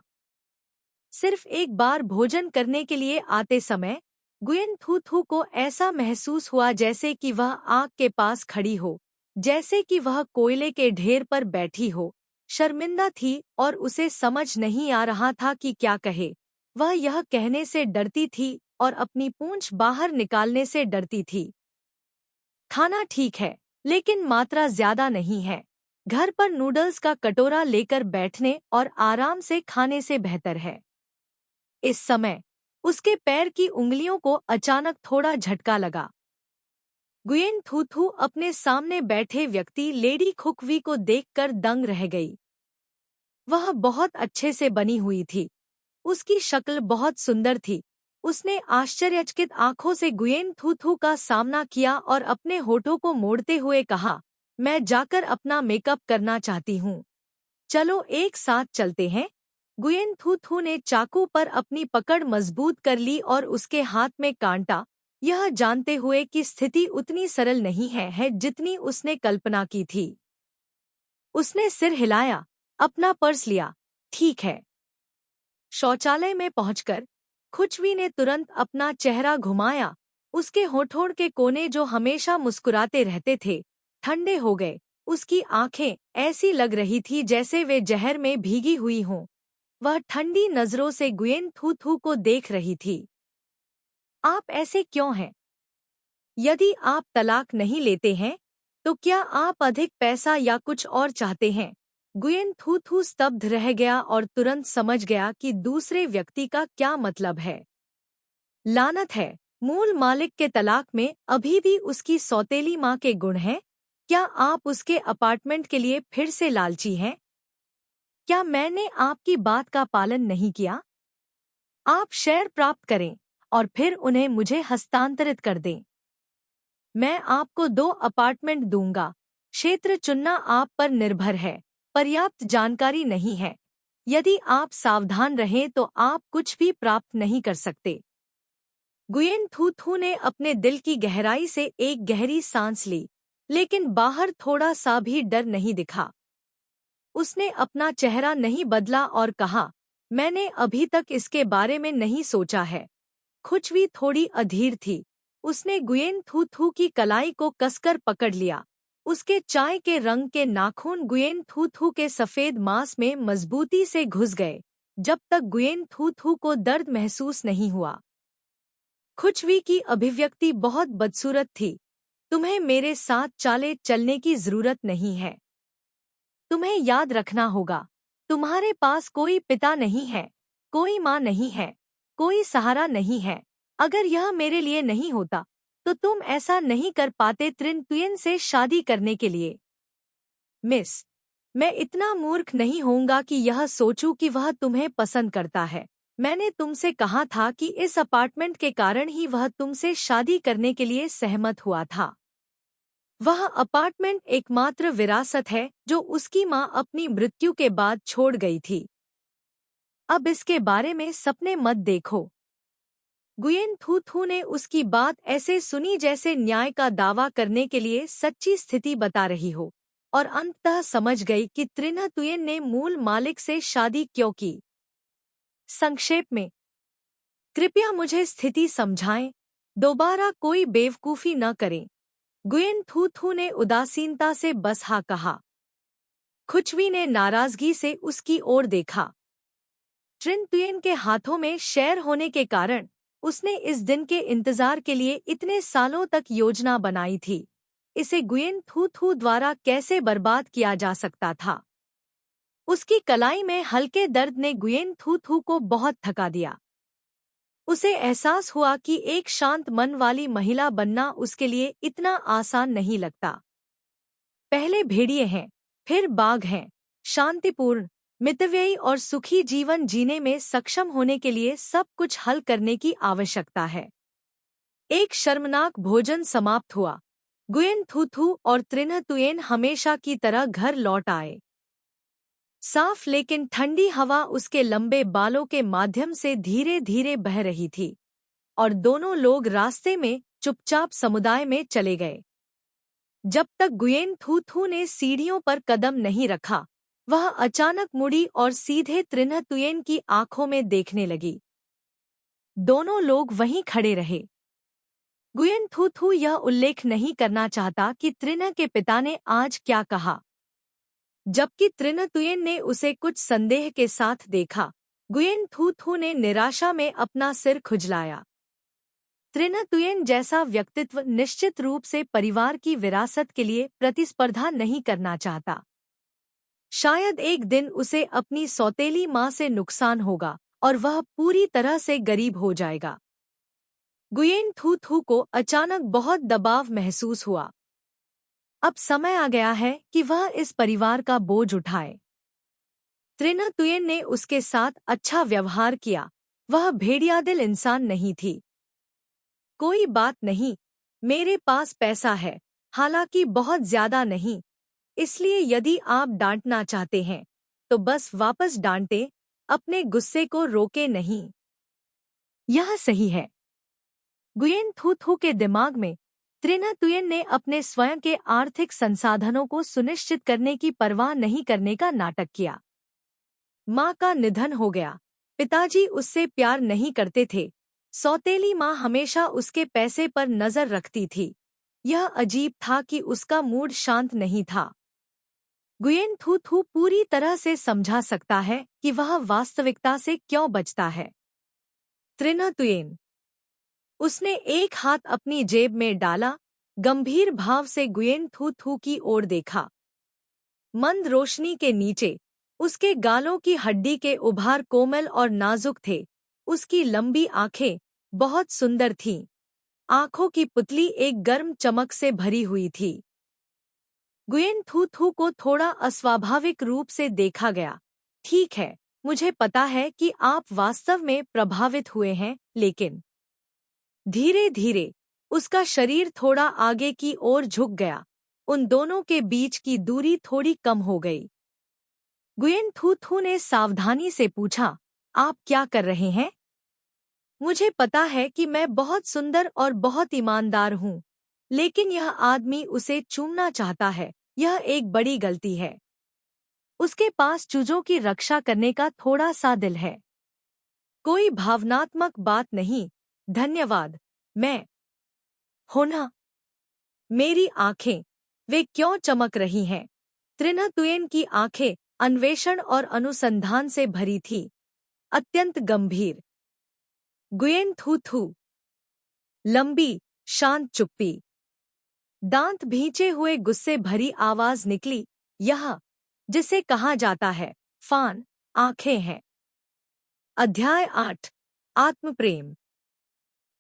सिर्फ एक बार भोजन करने के लिए आते समय गुयेन थू थू को ऐसा महसूस हुआ जैसे कि वह आग के पास खड़ी हो, जैसे कि वह कोयले के ढेर पर बैठी हो। शर्मिंदा थी और उसे समझ नहीं आ रहा था कि क्या कहे। वह यह कहने से डरती थी और अपनी पूंछ बाहर निकालने से डरती थी। खाना ठीक है, लेकिन मात्रा ज्यादा नहीं है। घर पर नूडल्स का कटोरा लेकर बैठने और आराम से खाने से बेहतर है। इस समय उसके पैर की उंगलियों को अचानक थोड़ा झटका लगा। गुयेन थूथू अपने सामने बैठे व्यक्ति लेडी खुकवी को देखकर दंग रह गई। वह बहुत अच्छे से बनी हुई थी। उसकी शक्ल बहुत सुंदर थी। उसने आश्चर्यचकित आंखों से गुयेन थूथू का सामना किया और अपने होठों को मोड़ते हुए कहा, मैं जाकर अपना मेकअप करना चाहती हूँ। चलो एक साथ चलते हैं। गुयेन थूथू ने चाकू पर अपनी पकड़ मजबूत कर ली और उसके हाथ में कांटा, यह जानते हुए कि स्थिति उतनी सरल नहीं है जितनी उसने कल्पना की थी। उसने सिर हिलाया, अपना पर्स लिया। ठीक है। शौचालय में पहुंचकर खुचवी ने तुरंत अपना चेहरा घुमाया। उसके होठों के कोने जो हमेशा मुस्कुराते रहते थे, ठंडे हो गए। उसकी आंखें ऐसी लग रही थी जैसे वे जहर में भीगी हुई हों। वह ठंडी नजरों से गुयेन थूथू को देख रही थी। आप ऐसे क्यों हैं? यदि आप तलाक नहीं लेते हैं, तो क्या आप अधिक पैसा या कुछ और चाहते हैं? गुयेन थूथू स्तब्ध रह गया और तुरंत समझ गया कि दूसरे व्यक्ति का क्या मतलब है। लानत है, मूल मालिक के तलाक में अभी भी उसकी सौतेली माँ के गुण हैं? क्या आप उसके अपार्टमेंट के लिए फिर से लालची हैं? क्या मैंने आपकी बात का पालन नहीं किया? आप शेयर प्राप्त करें और फिर उन्हें मुझे हस्तांतरित कर दें। मैं आपको 2 अपार्टमेंट दूंगा। क्षेत्र चुनना आप पर निर्भर है। पर्याप्त जानकारी नहीं है। यदि आप सावधान रहें तो आप कुछ भी प्राप्त नहीं कर सकते। गुयेन थूथू ने अपने दिल की गहराई से एक गहरी सांस ली, लेकिन बाहर थोड़ा सा भी डर नहीं दिखा। उसने अपना चेहरा नहीं बदला और कहा, मैंने अभी तक इसके बारे में नहीं सोचा है। खुचवी थोड़ी अधीर थी। उसने गुयेन थूथू की कलाई को कसकर पकड़ लिया। उसके चाय के रंग के नाखून गुयेन थूथू के सफेद मांस में मजबूती से घुस गए, जब तक गुयेन थूथू को दर्द महसूस नहीं हुआ। खुचवी की अभिव्यक्ति बहुत बदसूरत थी। तुम्हें मेरे साथ चाले चलने की जरूरत नहीं है। तुम्हें याद रखना होगा, तुम्हारे पास कोई पिता नहीं है, कोई माँ नहीं है, कोई सहारा नहीं है। अगर यह मेरे लिए नहीं होता, तो तुम ऐसा नहीं कर पाते त्रिन तुयेन से शादी करने के लिए। मिस, मैं इतना मूर्ख नहीं होऊंगा कि यह सोचूं कि वह तुम्हें पसंद करता है। मैंने तुमसे कहा था कि इस अपार्टमेंट के कारण ही वह तुमसे शादी करने के लिए सहमत हुआ था। वह अपार्टमेंट एकमात्र विरासत है जो उसकी माँ अपनी मृत्यु के बाद छोड़ गई थी। अब इसके बारे में सपने मत देखो। गुयेन थूथू ने उसकी बात ऐसे सुनी जैसे न्याय का दावा करने के लिए सच्ची स्थिति बता रही हो, और अंततः समझ गई कि त्रिन तुयेन ने मूल मालिक से शादी क्यों की। संक्षेप में, कृपया मुझे स्थिति समझाएं, दोबारा कोई बेवकूफ़ी न करें। गुयेन थूथू ने उदासीनता से बस हाँ कहा। खुचवी ने नाराजगी से उसकी ओर देखा। ट्रिन तुयेन के हाथों में शेर होने के कारण उसने इस दिन के इंतजार के लिए इतने सालों तक योजना बनाई थी। इसे गुयेन थूथू द्वारा कैसे बर्बाद किया जा सकता था? उसकी कलाई में हल्के दर्द ने गुयेन थूथू को बहुत थका दिया। उसे एहसास हुआ कि एक शांत मन वाली महिला बनना उसके लिए इतना आसान नहीं लगता। पहले भेड़िए हैं, फिर बाघ हैं। शांतिपूर्ण, मितव्ययी और सुखी जीवन जीने में सक्षम होने के लिए सब कुछ हल करने की आवश्यकता है। एक शर्मनाक भोजन समाप्त हुआ। गुयेन थूथू और त्रिन तुयेन हमेशा की तरह घर लौट आए। साफ लेकिन ठंडी हवा उसके लंबे बालों के माध्यम से धीरे धीरे बह रही थी, और दोनों लोग रास्ते में चुपचाप समुदाय में चले गए। जब तक गुयेन थूथू ने सीढ़ियों पर कदम नहीं रखा, वह अचानक मुड़ी और सीधे त्रिन तुयेन की आंखों में देखने लगी। दोनों लोग वहीं खड़े रहे। गुयेन थूथू यह उल्लेख नहीं करना चाहता कि त्रिन के पिता ने आज क्या कहा। जबकि त्रिन तुयेन ने उसे कुछ संदेह के साथ देखा, गुयेन थू थू ने निराशा में अपना सिर खुजलाया। त्रिन्ह तुयेन जैसा व्यक्तित्व निश्चित रूप से परिवार की विरासत के लिए प्रतिस्पर्धा नहीं करना चाहता। शायद एक दिन उसे अपनी सौतेली माँ से नुकसान होगा और वह पूरी तरह से गरीब हो जाएगा। गुयेन थू थू को अचानक बहुत दबाव महसूस हुआ। अब समय आ गया है कि वह इस परिवार का बोझ उठाए। त्रिन्ह तुयेन ने उसके साथ अच्छा व्यवहार किया। वह भेड़ियादिल इंसान नहीं थी। कोई बात नहीं, मेरे पास पैसा है, हालांकि बहुत ज्यादा नहीं, इसलिए यदि आप डांटना चाहते हैं तो बस वापस डांटे, अपने गुस्से को रोके नहीं। यह सही है। गुयेन थू थू के दिमाग में त्रिन्ह तुयेन ने अपने स्वयं के आर्थिक संसाधनों को सुनिश्चित करने की परवाह नहीं करने का नाटक किया। माँ का निधन हो गया, पिताजी उससे प्यार नहीं करते थे, सौतेली माँ हमेशा उसके पैसे पर नजर रखती थी। यह अजीब था कि उसका मूड शांत नहीं था। गुयेन थू थू पूरी तरह से समझा सकता है कि वह वास्तविकता से क्यों बचता है। त्रिन्ह तुयेन। उसने एक हाथ अपनी जेब में डाला, गंभीर भाव से गुयेन थू थू की ओर देखा। मंद रोशनी के नीचे उसके गालों की हड्डी के उभार कोमल और नाजुक थे। उसकी लंबी आंखें बहुत सुंदर थीं। आंखों की पुतली एक गर्म चमक से भरी हुई थी। गुयेन थू थू को थोड़ा अस्वाभाविक रूप से देखा गया। ठीक है, मुझे पता है कि आप वास्तव में प्रभावित हुए हैं, लेकिन धीरे धीरे उसका शरीर थोड़ा आगे की ओर झुक गया। उन दोनों के बीच की दूरी थोड़ी कम हो गई। गुयेन थू थू ने सावधानी से पूछा, आप क्या कर रहे हैं? मुझे पता है कि मैं बहुत सुंदर और बहुत ईमानदार हूँ, लेकिन यह आदमी उसे चूमना चाहता है। यह एक बड़ी गलती है। उसके पास चूजों की रक्षा करने का थोड़ा सा दिल है। कोई भावनात्मक बात नहीं, धन्यवाद। मैं होना। मेरी आंखें, वे क्यों चमक रही हैं? त्रिन्ह तुयेन की आंखें अन्वेषण और अनुसंधान से भरी थी, अत्यंत गंभीर। गुयेन थू थू। लंबी, शांत चुप्पी। दांत भींचे हुए गुस्से भरी आवाज निकली, यह जिसे कहा जाता है फान आंखें हैं। अध्याय 8। आत्मप्रेम।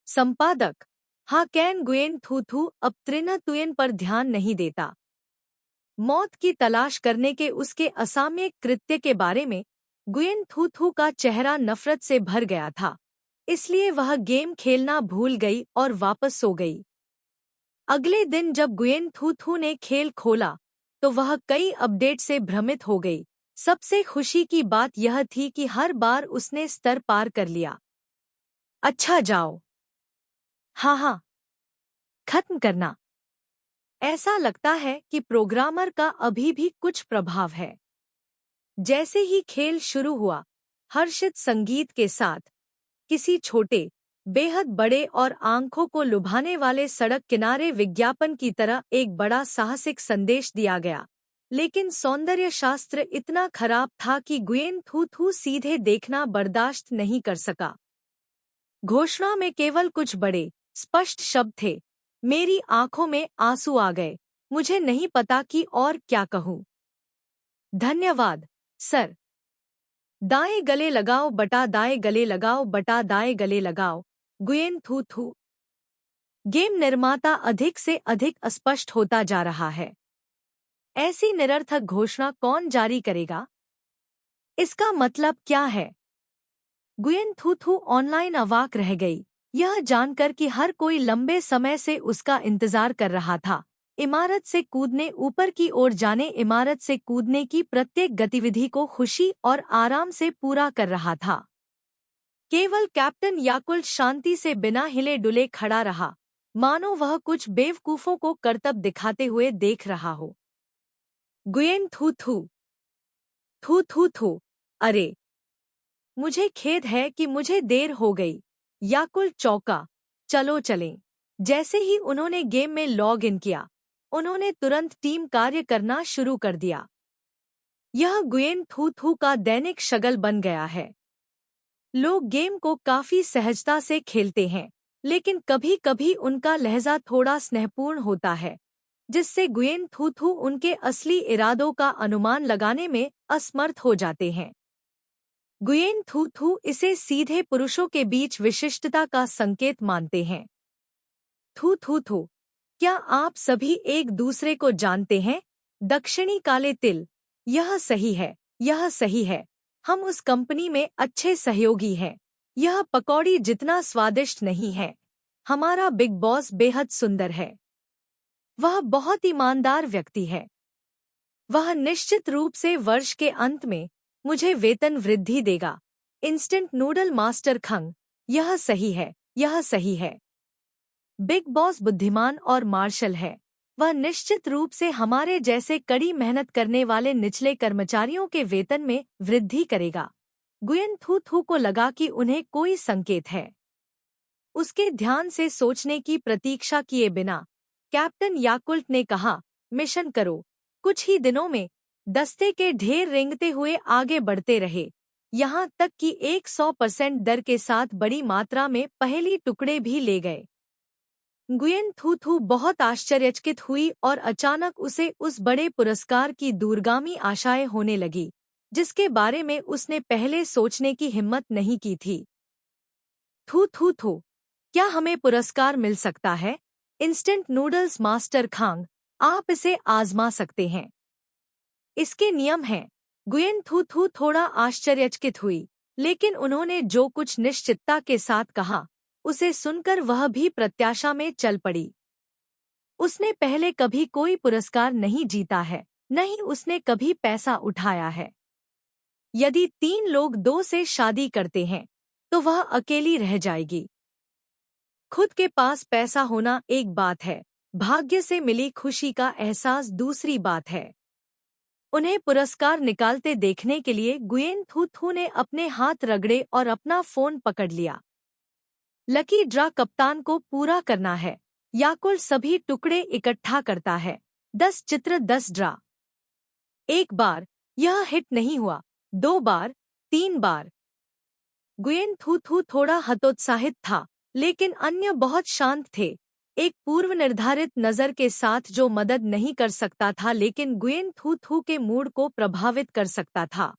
संपादक। हा कैन गुयेन थू थू अब त्रिन्ह तुयेन पर ध्यान नहीं देता। मौत की तलाश करने के उसके असामयिक कृत्य के बारे में गुयेन थू थू का चेहरा नफरत से भर गया था, इसलिए वह गेम खेलना भूल गई और वापस सो गई। अगले दिन जब गुयेन थू थू ने खेल खोला तो वह कई अपडेट से भ्रमित हो गई। सबसे खुशी की बात यह थी कि हर बार उसने स्तर पार कर लिया। अच्छा जाओ। हाँ, खत्म करना। ऐसा लगता है कि प्रोग्रामर का अभी भी कुछ प्रभाव है। जैसे ही खेल शुरू हुआ, हर्षित संगीत के साथ किसी छोटे, बेहद बड़े और आंखों को लुभाने वाले सड़क किनारे विज्ञापन की तरह एक बड़ा साहसिक संदेश दिया गया, लेकिन सौंदर्य शास्त्र इतना खराब था कि गुयेन थू थू सीधे देखना बर्दाश्त नहीं कर सका। घोषणा में केवल कुछ बड़े, स्पष्ट शब्द थे। मेरी आंखों में आंसू आ गए। मुझे नहीं पता कि और क्या कहूँ। धन्यवाद, सर। दाएं गले लगाओ बटा दाएं गले लगाओ बटा दाएं गले लगाओ। गुयेन थू थू। गेम निर्माता अधिक से अधिक अस्पष्ट होता जा रहा है। ऐसी निरर्थक घोषणा कौन जारी करेगा? इसका मतलब क्या है? गुयेन थू थू ऑनलाइन अवाक रह गई, यह जानकर कि हर कोई लंबे समय से उसका इंतजार कर रहा था। इमारत से कूदने, ऊपर की ओर जाने, इमारत से कूदने की प्रत्येक गतिविधि को खुशी और आराम से पूरा कर रहा था। केवल कैप्टन याकुल्ट शांति से बिना हिले डुले खड़ा रहा, मानो वह कुछ बेवकूफों को करतब दिखाते हुए देख रहा हो। गुयेन थू थू। थू थू थू। अरे, मुझे खेद है कि मुझे देर हो गई। याकुल्ट चौंका। चलो चलें। जैसे ही उन्होंने गेम में लॉग इन किया, उन्होंने तुरंत टीम कार्य करना शुरू कर दिया। यह गुयेन थू थू का दैनिक शगल बन गया है। लोग गेम को काफी सहजता से खेलते हैं, लेकिन कभी-कभी उनका लहजा थोड़ा स्नेहपूर्ण होता है, जिससे गुयेन थूथू उनके असली इरादों का अनुमान लगाने में असमर्थ हो जाते हैं। गुयेन थूथू इसे सीधे पुरुषों के बीच विशिष्टता का संकेत मानते हैं। थू थू थू, क्या आप सभी एक दूसरे को जानते हैं? दक्षिणी काले तिल, यह सही है, यह सही है। हम उस कंपनी में अच्छे सहयोगी हैं। यह पकौड़ी जितना स्वादिष्ट नहीं है। हमारा बिग बॉस बेहद सुंदर है। वह बहुत ईमानदार व्यक्ति है। वह निश्चित रूप से वर्ष के अंत में मुझे वेतन वृद्धि देगा। इंस्टेंट नूडल मास्टर खंग, यह सही है, यह सही है। बिग बॉस बुद्धिमान और मार्शल है। वह निश्चित रूप से हमारे जैसे कड़ी मेहनत करने वाले निचले कर्मचारियों के वेतन में वृद्धि करेगा। गुयेन थू थू को लगा कि उन्हें कोई संकेत है। उसके ध्यान से सोचने की प्रतीक्षा किए बिना कैप्टन याकुल्ट ने कहा, मिशन करो। कुछ ही दिनों में दस्ते के ढेर रेंगते हुए आगे बढ़ते रहे, यहाँ तक कि 100% दर के साथ बड़ी मात्रा में पहेली टुकड़े भी ले गए। गुयेन थू थू बहुत आश्चर्यचकित हुई और अचानक उसे उस बड़े पुरस्कार की दूरगामी आशाएं होने लगी, जिसके बारे में उसने पहले सोचने की हिम्मत नहीं की थी। थू थू थू, क्या हमें पुरस्कार मिल सकता है? इंस्टेंट नूडल्स मास्टर खांग, आप इसे आजमा सकते हैं। इसके नियम हैं। गुयेन थू थू थोड़ा आश्चर्यचकित हुई, लेकिन उन्होंने जो कुछ निश्चितता के साथ कहा, उसे सुनकर वह भी प्रत्याशा में चल पड़ी। उसने पहले कभी कोई पुरस्कार नहीं जीता है, न ही उसने कभी पैसा उठाया है। यदि 3 लोग 2 से शादी करते हैं, तो वह अकेली रह जाएगी। खुद के पास पैसा होना एक बात है, भाग्य से मिली खुशी का एहसास दूसरी बात है। उन्हें पुरस्कार निकालते देखने के लिए गुयेन थू थू ने अपने हाथ रगड़े और अपना फोन पकड़ लिया। लकी ड्रा कप्तान को पूरा करना है। याकुल सभी टुकड़े इकट्ठा करता है। 10 चित्र 10 ड्रा। एक बार, यह हिट नहीं हुआ। 2 बार, 3 बार। गुयेन थू थू थोड़ा हतोत्साहित था, लेकिन अन्य बहुत शांत थे। एक पूर्व निर्धारित नज़र के साथ जो मदद नहीं कर सकता था, लेकिन गुयेन थू थू के मूड को प्रभावित कर सकता था।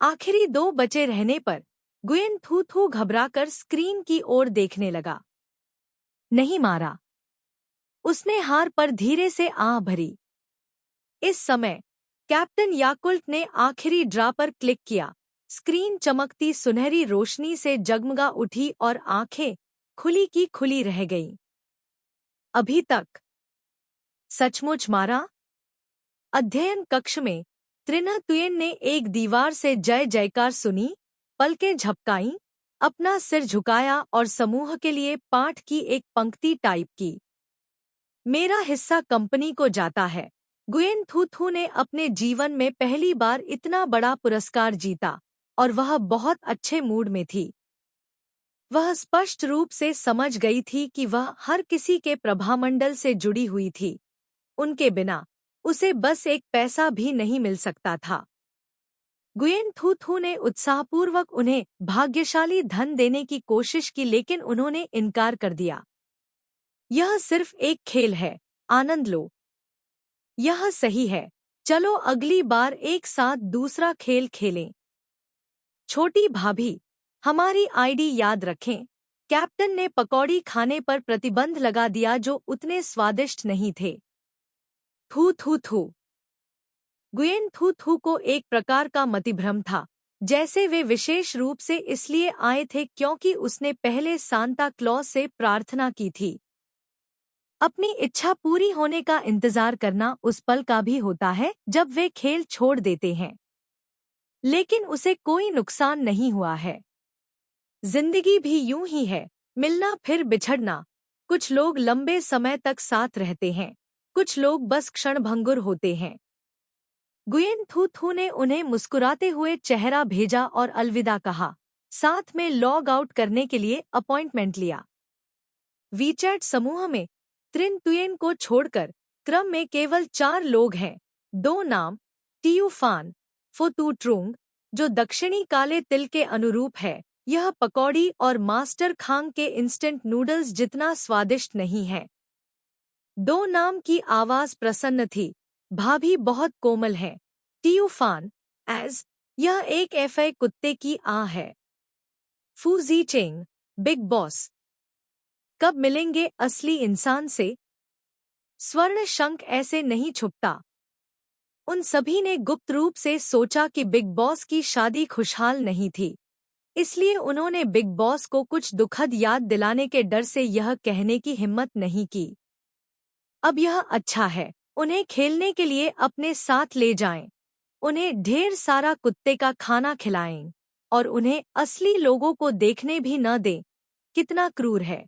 आखिरी 2 बचे रहने पर गुयेन थू थू घबराकर स्क्रीन की ओर देखने लगा। नहीं मारा। उसने हार पर धीरे से आह भरी। इस समय कैप्टन याकुल्ट ने आखिरी ड्रा पर क्लिक किया। स्क्रीन चमकती सुनहरी रोशनी से जगमगा उठी और आंखें खुली की खुली रह गईं। अभी तक सचमुच मारा? अध्ययन कक्ष में त्रिन्ह तुयेन ने एक दीवार से जय जयकार सुनी, पलकें झपकाईं, अपना सिर झुकाया और समूह के लिए पाठ की एक पंक्ति टाइप की। मेरा हिस्सा कंपनी को जाता है। गुयेन थू थू ने अपने जीवन में पहली बार इतना बड़ा पुरस्कार जीता और वह बहुत अच्छे मूड में थी। वह स्पष्ट रूप से समझ गई थी कि वह हर किसी के प्रभामंडल से जुड़ी हुई थी। उनके बिना उसे बस एक पैसा भी नहीं मिल सकता था। गुयेन थू थू ने उत्साहपूर्वक उन्हें भाग्यशाली धन देने की कोशिश की, लेकिन उन्होंने इनकार कर दिया। यह सिर्फ एक खेल है, आनंद लो। यह सही है, चलो अगली बार एक साथ दूसरा खेल खेलें। छोटी भाभी, हमारी आईडी याद रखें। कैप्टन ने पकौड़ी खाने पर प्रतिबंध लगा दिया जो उतने स्वादिष्ट नहीं थे। थू थू थू। गुयेन थू थू को एक प्रकार का मतिभ्रम था, जैसे वे विशेष रूप से इसलिए आए थे क्योंकि उसने पहले सांता क्लॉज से प्रार्थना की थी। अपनी इच्छा पूरी होने का इंतजार करना उस पल का भी होता है जब वे खेल छोड़ देते हैं, लेकिन उसे कोई नुकसान नहीं हुआ है। जिंदगी भी यूं ही है, मिलना फिर बिछड़ना। कुछ लोग लंबे समय तक साथ रहते हैं, कुछ लोग बस क्षणभंगुर होते हैं। गुयेन थू थू ने उन्हें मुस्कुराते हुए चेहरा भेजा और अलविदा कहा, साथ में लॉग आउट करने के लिए अपॉइंटमेंट लिया। वीचैट समूह में त्रिन तुयेन को छोड़कर क्रम में केवल 4 लोग हैं। 2 नाम, टियू फान, फो तू ट्रुंग, जो दक्षिणी काले तिल के अनुरूप है। यह पकौड़ी और मास्टर खांग के इंस्टेंट नूडल्स जितना स्वादिष्ट नहीं है। दो नाम की आवाज प्रसन्न थी। भाभी बहुत कोमल है। ट्यूफान एज यह एक एफए कुत्ते की आ है। फूजी चेंग बिग बॉस कब मिलेंगे असली इंसान से। स्वर्ण शंख ऐसे नहीं छुपता। उन सभी ने गुप्त रूप से सोचा कि बिग बॉस की शादी खुशहाल नहीं थी, इसलिए उन्होंने बिग बॉस को कुछ दुखद याद दिलाने के डर से यह कहने की हिम्मत नहीं की। अब यह अच्छा है, उन्हें खेलने के लिए अपने साथ ले जाएं, उन्हें ढेर सारा कुत्ते का खाना खिलाएं और उन्हें असली लोगों को देखने भी न दें। कितना क्रूर है।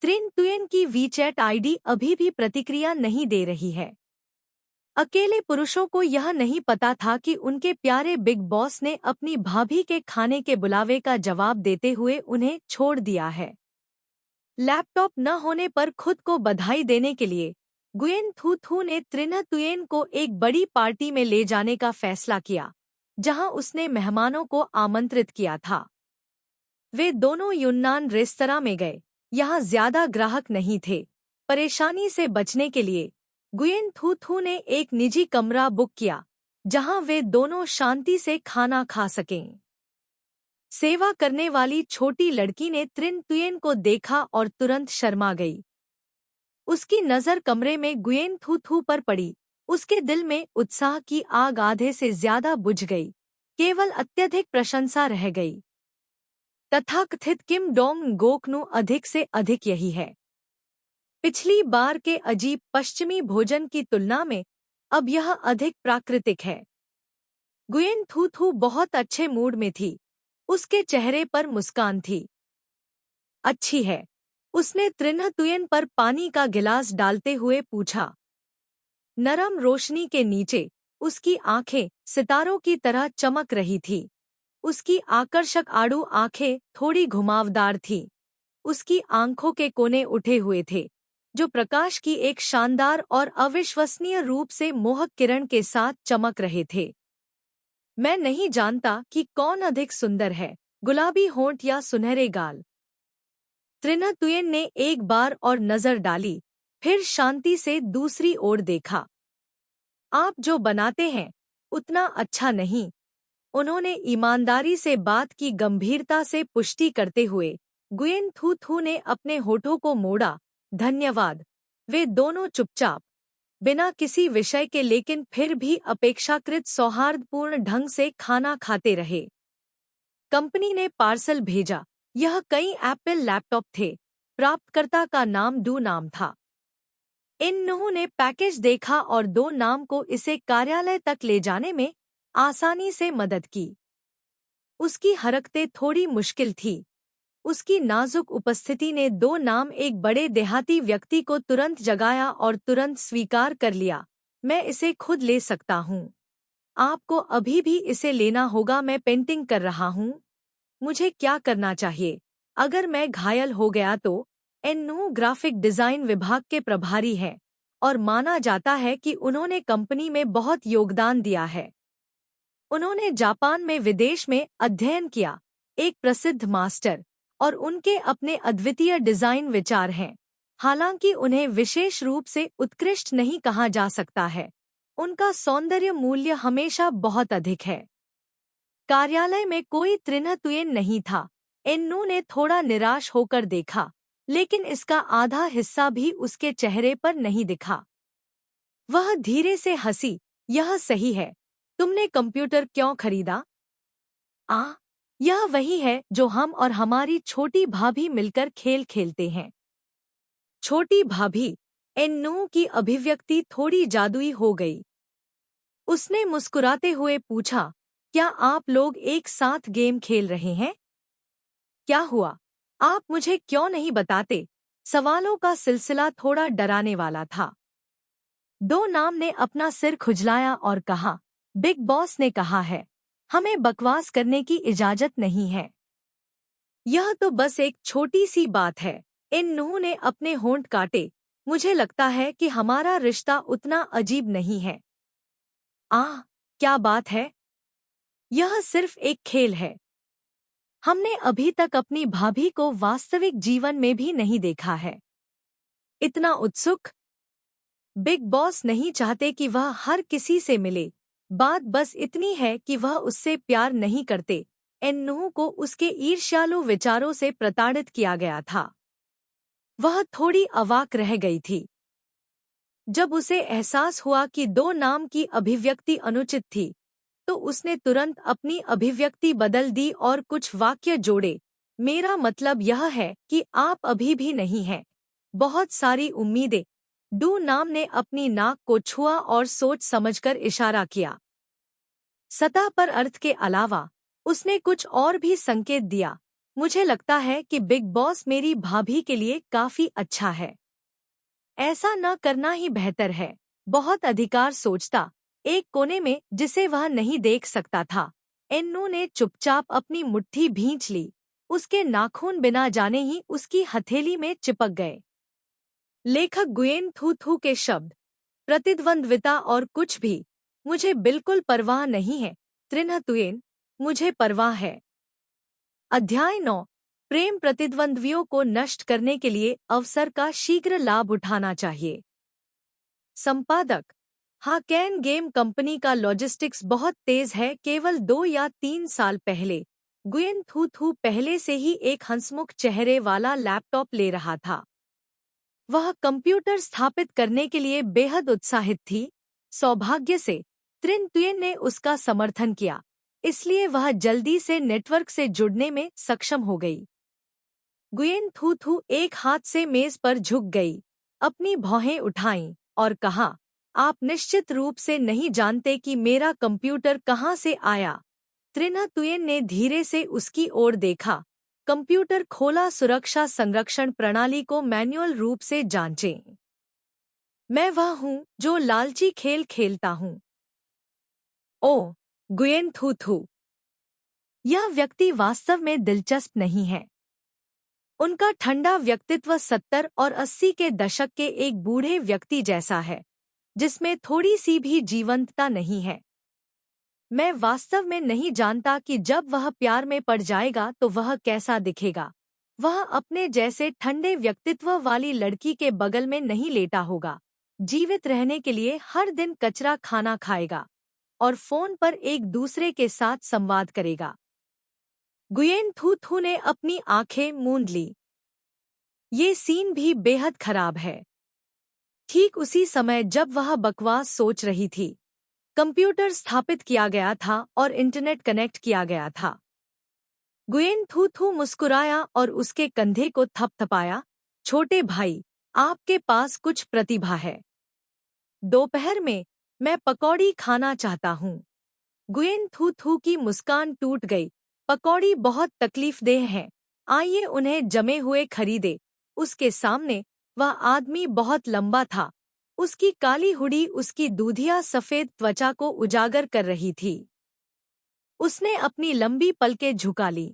त्रिन तुयन की वीचैट आईडी अभी भी प्रतिक्रिया नहीं दे रही है। अकेले पुरुषों को यह नहीं पता था कि उनके प्यारे बिग बॉस ने अपनी भाभी के खाने के बुलावे का जवाब देते हुए उन्हें छोड़ दिया है। लैपटॉप न होने पर खुद को बधाई देने के लिए गुयेन थू थू ने त्रिन तुयेन को एक बड़ी पार्टी में ले जाने का फैसला किया, जहां उसने मेहमानों को आमंत्रित किया था। वे दोनों यून्नान रेस्तरां में गए। यहाँ ज्यादा ग्राहक नहीं थे। परेशानी से बचने के लिए गुयेन थू थू ने एक निजी कमरा बुक किया, जहां वे दोनों शांति से खाना खा सकें। सेवा करने वाली छोटी लड़की ने त्रिन तुयेन को देखा और तुरंत शर्मा गई। उसकी नज़र कमरे में गुयेन थू थू पर पड़ी। उसके दिल में उत्साह की आग आधे से ज्यादा बुझ गई। केवल अत्यधिक प्रशंसा रह गई। तथाकथित किम डोंग गोकनु अधिक से अधिक यही है। पिछली बार के अजीब पश्चिमी भोजन की तुलना में अब यह अधिक प्राकृतिक है। गुयेन थू थू बहुत अच्छे मूड में थी। उसके चेहरे पर मुस्कान थी। अच्छी है, उसने त्रिन तुयेन पर पानी का गिलास डालते हुए पूछा। नरम रोशनी के नीचे उसकी आंखें सितारों की तरह चमक रही थी। उसकी आकर्षक आड़ू आंखें थोड़ी घुमावदार थीं। उसकी आंखों के कोने उठे हुए थे, जो प्रकाश की एक शानदार और अविश्वसनीय रूप से मोहक किरण के साथ चमक रहे थे। मैं नहीं जानता कि कौन अधिक सुंदर है, गुलाबी होंठ या सुनहरे गाल। त्रिन तुयेन ने एक बार और नजर डाली, फिर शांति से दूसरी ओर देखा। आप जो बनाते हैं उतना अच्छा नहीं, उन्होंने ईमानदारी से बात की गंभीरता से पुष्टि करते हुए। गुयेन थू थू ने अपने होठों को मोड़ा। धन्यवाद। वे दोनों चुपचाप, बिना किसी विषय के लेकिन फिर भी अपेक्षाकृत सौहार्दपूर्ण ढंग से खाना खाते रहे। कंपनी ने पार्सल भेजा। यह कई एप्पल लैपटॉप थे। प्राप्तकर्ता का नाम डू नाम था। इन नुह ने पैकेज देखा और दो नाम को इसे कार्यालय तक ले जाने में आसानी से मदद की। उसकी हरकतें थोड़ी मुश्किल थी। उसकी नाजुक उपस्थिति ने दो नाम एक बड़े देहाती व्यक्ति को तुरंत जगाया और तुरंत स्वीकार कर लिया। मैं इसे खुद ले सकता हूँ। आपको अभी भी इसे लेना होगा। मैं पेंटिंग कर रहा हूँ। मुझे क्या करना चाहिए अगर मैं घायल हो गया तो? एन्नू ग्राफिक डिजाइन विभाग के प्रभारी हैं और माना जाता है कि उन्होंने कंपनी में बहुत योगदान दिया है। उन्होंने जापान में विदेश में अध्ययन किया, एक प्रसिद्ध मास्टर, और उनके अपने अद्वितीय डिजाइन विचार हैं। हालांकि उन्हें विशेष रूप से उत्कृष्ट नहीं कहा जा सकता है, उनका सौंदर्य मूल्य हमेशा बहुत अधिक है। कार्यालय में कोई त्रिन तुयेन नहीं था। एन्नू ने थोड़ा निराश होकर देखा, लेकिन इसका आधा हिस्सा भी उसके चेहरे पर नहीं दिखा। वह धीरे से हंसी। यह सही है। तुमने कंप्यूटर क्यों खरीदा? यह वही है जो हम और हमारी छोटी भाभी मिलकर खेल खेलते हैं। छोटी भाभी? एन्नू की अभिव्यक्ति थोड़ी जादुई हो गई। उसने मुस्कुराते हुए पूछा, क्या आप लोग एक साथ गेम खेल रहे हैं? क्या हुआ? आप मुझे क्यों नहीं बताते? सवालों का सिलसिला थोड़ा डराने वाला था। दो नाम ने अपना सिर खुजलाया और कहा, बिग बॉस ने कहा है, हमें बकवास करने की इजाजत नहीं है। यह तो बस एक छोटी सी बात है। इन नूह ने अपने होंठ काटे। मुझे लगता है कि हमारा रिश्ता उतना अजीब नहीं है। क्या बात है? यह सिर्फ एक खेल है। हमने अभी तक अपनी भाभी को वास्तविक जीवन में भी नहीं देखा है। इतना उत्सुक। बिग बॉस नहीं चाहते कि वह हर किसी से मिले। बात बस इतनी है कि वह उससे प्यार नहीं करते। एन्नू को उसके ईर्ष्यालु विचारों से प्रताड़ित किया गया था। वह थोड़ी अवाक रह गई थी जब उसे एहसास हुआ कि दो नाम की अभिव्यक्ति अनुचित थी, तो उसने तुरंत अपनी अभिव्यक्ति बदल दी और कुछ वाक्य जोड़े। मेरा मतलब यह है कि आप अभी भी नहीं हैं। बहुत सारी उम्मीदें। डू नाम ने अपनी नाक को छुआ और सोच समझकर इशारा किया। सतह पर अर्थ के अलावा उसने कुछ और भी संकेत दिया। मुझे लगता है कि बिग बॉस मेरी भाभी के लिए काफी अच्छा है। ऐसा न करना ही बेहतर है। बहुत अधिकार सोचता, एक कोने में जिसे वह नहीं देख सकता था। एन्नू ने चुपचाप अपनी मुट्ठी भींच ली। उसके नाखून बिना जाने ही उसकी हथेली में चिपक गए। लेखक गुयेन थू थू के शब्द, प्रतिद्वंद्विता और कुछ भी। मुझे बिल्कुल परवाह नहीं है त्रिन्ह तुयेन, मुझे परवाह है। अध्याय 9। प्रेम प्रतिद्वंद्वियों को नष्ट करने के लिए अवसर का शीघ्र लाभ उठाना चाहिए। संपादक, हाँ कैन गेम कंपनी का लॉजिस्टिक्स बहुत तेज है। केवल 2 या 3 साल पहले गुयेन थू थू पहले से ही एक हंसमुख चेहरे वाला लैपटॉप ले रहा था। वह कंप्यूटर स्थापित करने के लिए बेहद उत्साहित थी। सौभाग्य से त्रिन तुयेन ने उसका समर्थन किया, इसलिए वह जल्दी से नेटवर्क से जुड़ने में सक्षम हो गई। गुयेन थू थू एक हाथ से मेज पर झुक गई, अपनी भौहें उठाईं और कहा, आप निश्चित रूप से नहीं जानते कि मेरा कंप्यूटर कहाँ से आया। त्रिन्ह तुयेन ने धीरे से उसकी ओर देखा। कंप्यूटर खोला, सुरक्षा संरक्षण प्रणाली को मैन्युअल रूप से जांचें। मैं वह हूँ जो लालची खेल खेलता हूँ। ओह, गुयेन थू थू। यह व्यक्ति वास्तव में दिलचस्प नहीं है। उनका ठंडा व्यक्तित्व 70 और 80 के दशक के एक बूढ़े व्यक्ति जैसा है, जिसमें थोड़ी सी भी जीवंतता नहीं है। मैं वास्तव में नहीं जानता कि जब वह प्यार में पड़ जाएगा तो वह कैसा दिखेगा। वह अपने जैसे ठंडे व्यक्तित्व वाली लड़की के बगल में नहीं लेटा होगा, जीवित रहने के लिए हर दिन कचरा खाना खाएगा और फोन पर एक दूसरे के साथ संवाद करेगा। गुयेन थू थू ने अपनी आंखें मूंद ली। ये सीन भी बेहद खराब है। ठीक उसी समय जब वह बकवास सोच रही थी, कंप्यूटर स्थापित किया गया था और इंटरनेट कनेक्ट किया गया था। गुयेन थू थू मुस्कुराया और उसके कंधे को थपथपाया। छोटे भाई, आपके पास कुछ प्रतिभा है। दोपहर में मैं पकौड़ी खाना चाहता हूँ। गुयेन थू थू की मुस्कान टूट गई। पकौड़ी बहुत तकलीफदेह हैं। आइए उन्हें जमे हुए खरीदे। उसके सामने वह आदमी बहुत लंबा था। उसकी काली हुडी उसकी दूधिया सफेद त्वचा को उजागर कर रही थी। उसने अपनी लंबी पलकें झुका ली।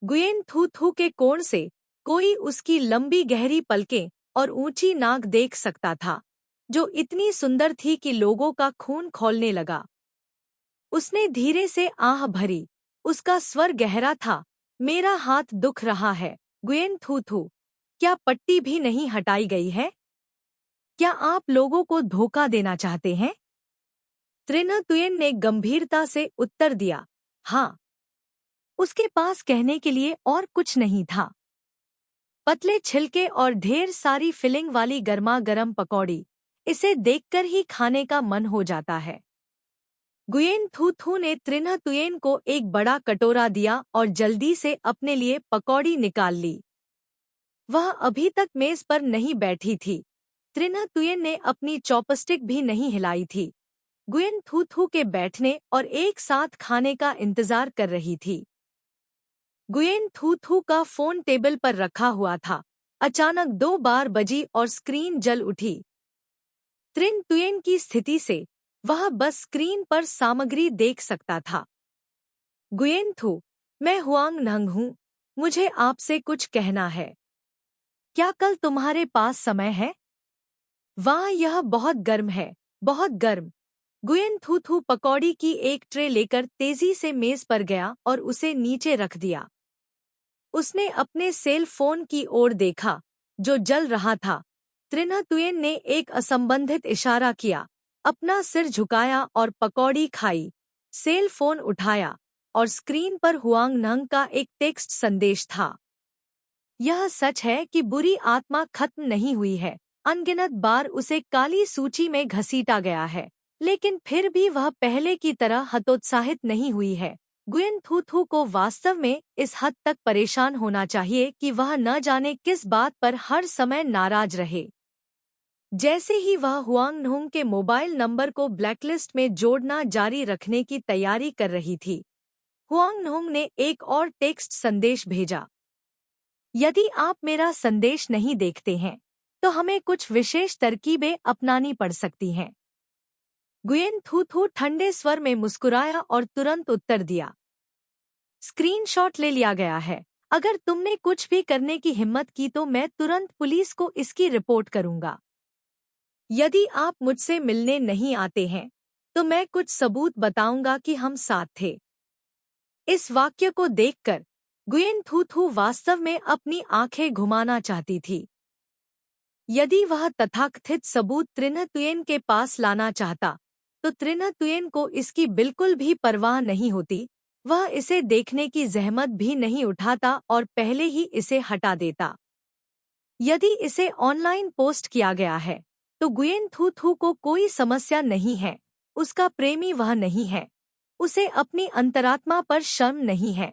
गुयेन थू थू के कोण से कोई उसकी लंबी गहरी पलकें और ऊंची नाक देख सकता था, जो इतनी सुंदर थी कि लोगों का खून खौलने लगा। उसने धीरे से आह भरी। उसका स्वर गहरा था। मेरा हाथ दुख रहा है गुयेन थू थू। क्या पट्टी भी नहीं हटाई गई है? क्या आप लोगों को धोखा देना चाहते हैं? त्रिन्ह तुयेन ने गंभीरता से उत्तर दिया, हाँ। उसके पास कहने के लिए और कुछ नहीं था। पतले छिलके और ढेर सारी फिलिंग वाली गर्मा गर्म पकौड़ी, इसे देखकर ही खाने का मन हो जाता है। गुयेन थू थू ने त्रिन्ह तुयेन को एक बड़ा कटोरा दिया और जल्दी से अपने लिए पकौड़ी निकाल ली। वह अभी तक मेज पर नहीं बैठी थी। त्रिन्ह तुयेन ने अपनी चॉपस्टिक भी नहीं हिलाई थी। गुयेन थू थू के बैठने और एक साथ खाने का इंतजार कर रही थी। गुयेन थू थू का फोन टेबल पर रखा हुआ था। अचानक 2 बार बजी और स्क्रीन जल उठी। त्रिन तुयेन की स्थिति से वह बस स्क्रीन पर सामग्री देख सकता था। गुयेन थू, मैं हुआंग नंग हूँ। मुझे आपसे कुछ कहना है। क्या कल तुम्हारे पास समय है? वाह, यह बहुत गर्म है, बहुत गर्म। गुयेन थू थू पकौड़ी की एक ट्रे लेकर तेजी से मेज पर गया और उसे नीचे रख दिया। उसने अपने सेल फोन की ओर देखा, जो जल रहा था। त्रिन्ह तुयेन ने एक असंबंधित इशारा किया, अपना सिर झुकाया और पकौड़ी खाई। सेल फोन उठाया और स्क्रीन पर हुआंग नंग का एक टेक्स्ट संदेश था। यह सच है कि बुरी आत्मा खत्म नहीं हुई है। अनगिनत बार उसे काली सूची में घसीटा गया है, लेकिन फिर भी वह पहले की तरह हतोत्साहित नहीं हुई है। गुयेन थू थू को वास्तव में इस हद तक परेशान होना चाहिए कि वह न जाने किस बात पर हर समय नाराज रहे। जैसे ही वह हुआंग नोंग के मोबाइल नंबर को ब्लैकलिस्ट में जोड़ना जारी रखने की तैयारी कर रही थी, हुआंग नोंग ने एक और टेक्स्ट संदेश भेजा। यदि आप मेरा संदेश नहीं देखते हैं, तो हमें कुछ विशेष तरकीबें अपनानी पड़ सकती हैं। गुयेन थू थू ठंडे स्वर में मुस्कुराया और तुरंत उत्तर दिया, स्क्रीनशॉट ले लिया गया है। अगर तुमने कुछ भी करने की हिम्मत की तो मैं तुरंत पुलिस को इसकी रिपोर्ट करूंगा। यदि आप मुझसे मिलने नहीं आते हैं, तो मैं कुछ सबूत बताऊंगा कि हम साथ थे। इस वाक्य को देखकर गुयेन थू थू वास्तव में अपनी आंखें घुमाना चाहती थी। यदि वह तथाकथित सबूत त्रिन्ह तुयेन के पास लाना चाहता, तो त्रिन्ह तुयेन को इसकी बिल्कुल भी परवाह नहीं होती। वह इसे देखने की जहमत भी नहीं उठाता और पहले ही इसे हटा देता। यदि इसे ऑनलाइन पोस्ट किया गया है, तो गुयेन थू थू को कोई समस्या नहीं है। उसका प्रेमी वह नहीं है। उसे अपनी अंतरात्मा पर शर्म नहीं है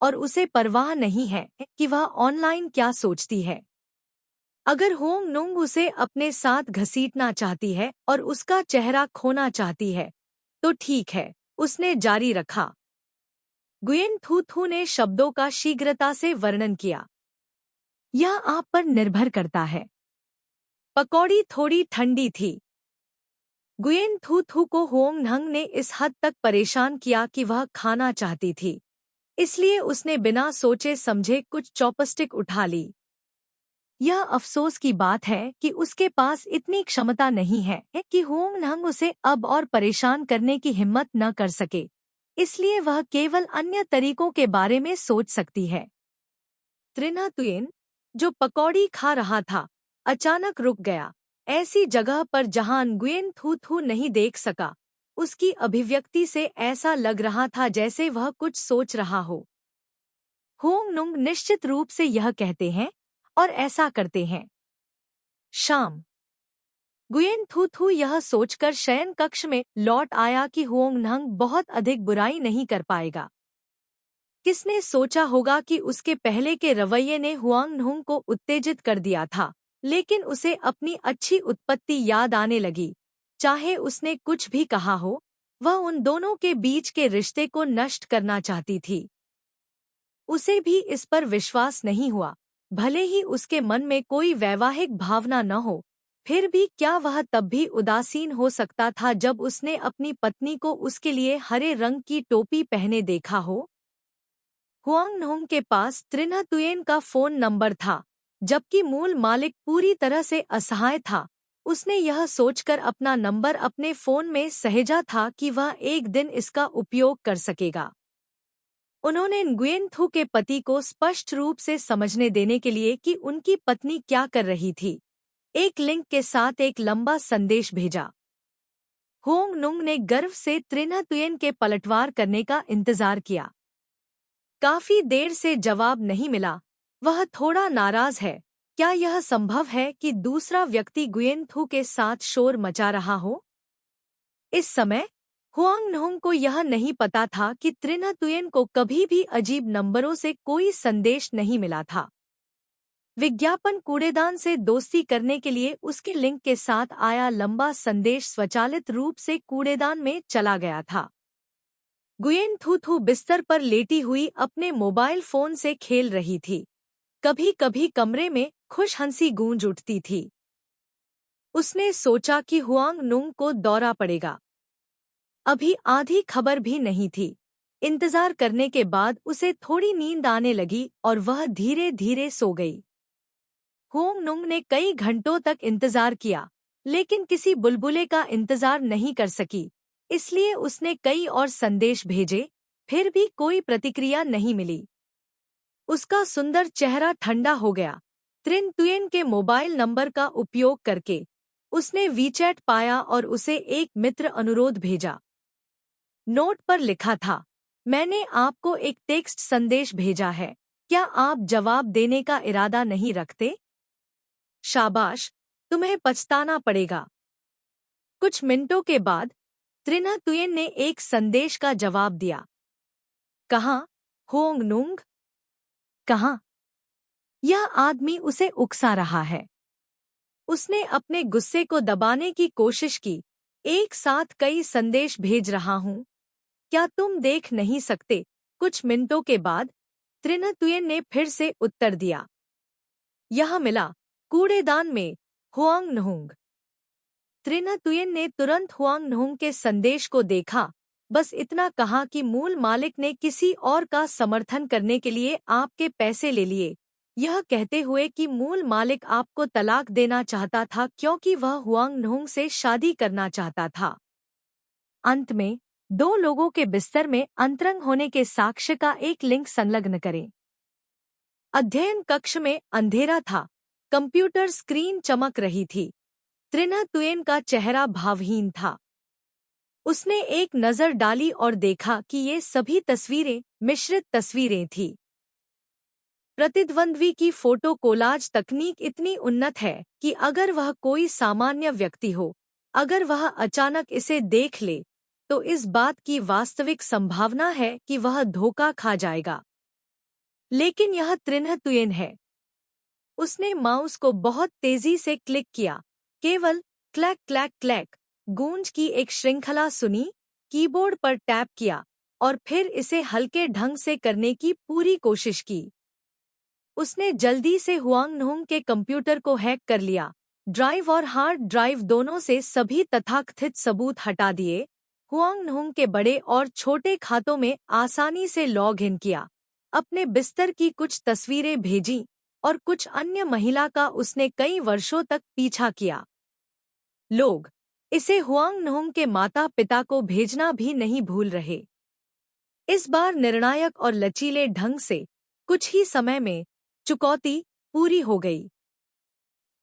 और उसे परवाह नहीं है कि वह ऑनलाइन क्या सोचती है। अगर होंग नोंग उसे अपने साथ घसीटना चाहती है और उसका चेहरा खोना चाहती है, तो ठीक है, उसने जारी रखा। गुयेन थू थू ने शब्दों का शीघ्रता से वर्णन किया। यह आप पर निर्भर करता है। पकौड़ी थोड़ी ठंडी थी। गुयेन थू थू को होंग नंग ने इस हद तक परेशान किया कि वह खाना चाहती थी, इसलिए उसने बिना सोचे समझे कुछ चॉपस्टिक उठा ली। यह अफसोस की बात है कि उसके पास इतनी क्षमता नहीं है कि होंग नंग उसे अब और परेशान करने की हिम्मत न कर सके, इसलिए वह केवल अन्य तरीकों के बारे में सोच सकती है। त्रिन्ह तुयेन, जो पकौड़ी खा रहा था, अचानक रुक गया, ऐसी जगह पर जहां गुयेन थू थू नहीं देख सका। उसकी अभिव्यक्ति से ऐसा लग रहा था जैसे वह कुछ सोच रहा हो। होंग नोंग निश्चित रूप से यह कहते हैं और ऐसा करते हैं। शाम। गुयेन थू थू यह सोचकर शयन कक्ष में लौट आया कि हुओंग नंग बहुत अधिक बुराई नहीं कर पाएगा। किसने सोचा होगा कि उसके पहले के रवैये ने हुआंग नोंग को उत्तेजित कर दिया था, लेकिन उसे अपनी अच्छी उत्पत्ति याद आने लगी। चाहे उसने कुछ भी कहा हो, वह उन दोनों के बीच के रिश्ते को नष्ट करना चाहती थी। उसे भी इस पर विश्वास नहीं हुआ, भले ही उसके मन में कोई वैवाहिक भावना न हो। फिर भी क्या वह तब भी उदासीन हो सकता था जब उसने अपनी पत्नी को उसके लिए हरे रंग की टोपी पहने देखा हो? हुआंग नोंग के पास त्रिन्ह तुयेन का फोन नंबर था, जबकि मूल मालिक पूरी तरह से असहाय था। उसने यह सोचकर अपना नंबर अपने फोन में सहेजा था कि वह एक दिन इसका उपयोग कर सकेगा। उन्होंने गुयेन थू के पति को स्पष्ट रूप से समझने देने के लिए कि उनकी पत्नी क्या कर रही थी, एक लिंक के साथ एक लंबा संदेश भेजा। होंग नोंग ने गर्व से त्रिन्ह तुयेन के पलटवार करने का इंतजार किया। काफी देर से जवाब नहीं मिला। वह थोड़ा नाराज है। क्या यह संभव है कि दूसरा व्यक्ति गुयेन थू के साथ शोर मचा रहा हो? इस समय हुआंग नोंग को यह नहीं पता था कि त्रिन्ह तुयेन को कभी भी अजीब नंबरों से कोई संदेश नहीं मिला था। विज्ञापन कूड़ेदान से दोस्ती करने के लिए उसके लिंक के साथ आया लंबा संदेश स्वचालित रूप से कूड़ेदान में चला गया था। गुयेन थू थू बिस्तर पर लेटी हुई अपने मोबाइल फोन से खेल रही थी। कभी कभी कमरे में खुश हंसी गूंज उठती थी। उसने सोचा कि हुआंग नोंग को दौरा पड़ेगा। अभी आधी खबर भी नहीं थी। इंतजार करने के बाद उसे थोड़ी नींद आने लगी और वह धीरे धीरे सो गई। होंग नोंग ने कई घंटों तक इंतजार किया, लेकिन किसी बुलबुले का इंतजार नहीं कर सकी। इसलिए उसने कई और संदेश भेजे, फिर भी कोई प्रतिक्रिया नहीं मिली। उसका सुंदर चेहरा ठंडा हो गया। त्रिन तुयेन के मोबाइल नंबर का उपयोग करके उसने वीचैट पाया और उसे एक मित्र अनुरोध भेजा। नोट पर लिखा था, मैंने आपको एक टेक्स्ट संदेश भेजा है, क्या आप जवाब देने का इरादा नहीं रखते? शाबाश, तुम्हें पछताना पड़ेगा। कुछ मिनटों के बाद त्रिन तुयेन ने एक संदेश का जवाब दिया। कहाँ, होंग नुंग? कहाँ? यह आदमी उसे उकसा रहा है। उसने अपने गुस्से को दबाने की कोशिश की। एक साथ कई संदेश भेज रहा हूँ, क्या तुम देख नहीं सकते? कुछ मिनटों के बाद त्रिन तुयेन ने फिर से उत्तर दिया। यह मिला, कूड़ेदान में, हुआंग नहुंग। त्रिन तुयेन ने तुरंत हुआंग नहुंग के संदेश को देखा, बस इतना कहा कि मूल मालिक ने किसी और का समर्थन करने के लिए आपके पैसे ले लिए, यह कहते हुए कि मूल मालिक आपको तलाक देना चाहता था क्योंकि वह हुआंग नहुंग से शादी करना चाहता था। अंत में 2 लोगों के बिस्तर में अंतरंग होने के साक्ष्य का एक लिंक संलग्न करें। अध्ययन कक्ष में अंधेरा था, कंप्यूटर स्क्रीन चमक रही थी। त्रिन तुयेन का चेहरा भावहीन था। उसने एक नज़र डाली और देखा कि ये सभी तस्वीरें मिश्रित तस्वीरें थीं। प्रतिद्वंद्वी की फोटो कोलाज तकनीक इतनी उन्नत है कि अगर वह कोई सामान्य व्यक्ति हो, अगर वह अचानक इसे देख ले, तो इस बात की वास्तविक संभावना है कि वह धोखा खा जाएगा। लेकिन यह त्रिन तुयेन है। उसने माउस को बहुत तेजी से क्लिक किया। केवल क्लैक क्लैक क्लैक गूंज की एक श्रृंखला सुनी, कीबोर्ड पर टैप किया और फिर इसे हल्के ढंग से करने की पूरी कोशिश की। उसने जल्दी से हुआंग नहुंग के कंप्यूटर को हैक कर लिया, ड्राइव और हार्ड ड्राइव दोनों से सभी तथाकथित सबूत हटा दिए, हुआंग नहुंग के बड़े और छोटे खातों में आसानी से लॉग इन किया, अपने बिस्तर की कुछ तस्वीरें भेजीं और कुछ अन्य महिला का उसने कई वर्षों तक पीछा किया। लोग इसे हुआंग नहुंग के माता पिता को भेजना भी नहीं भूल रहे। इस बार निर्णायक और लचीले ढंग से कुछ ही समय में चुकौती पूरी हो गई।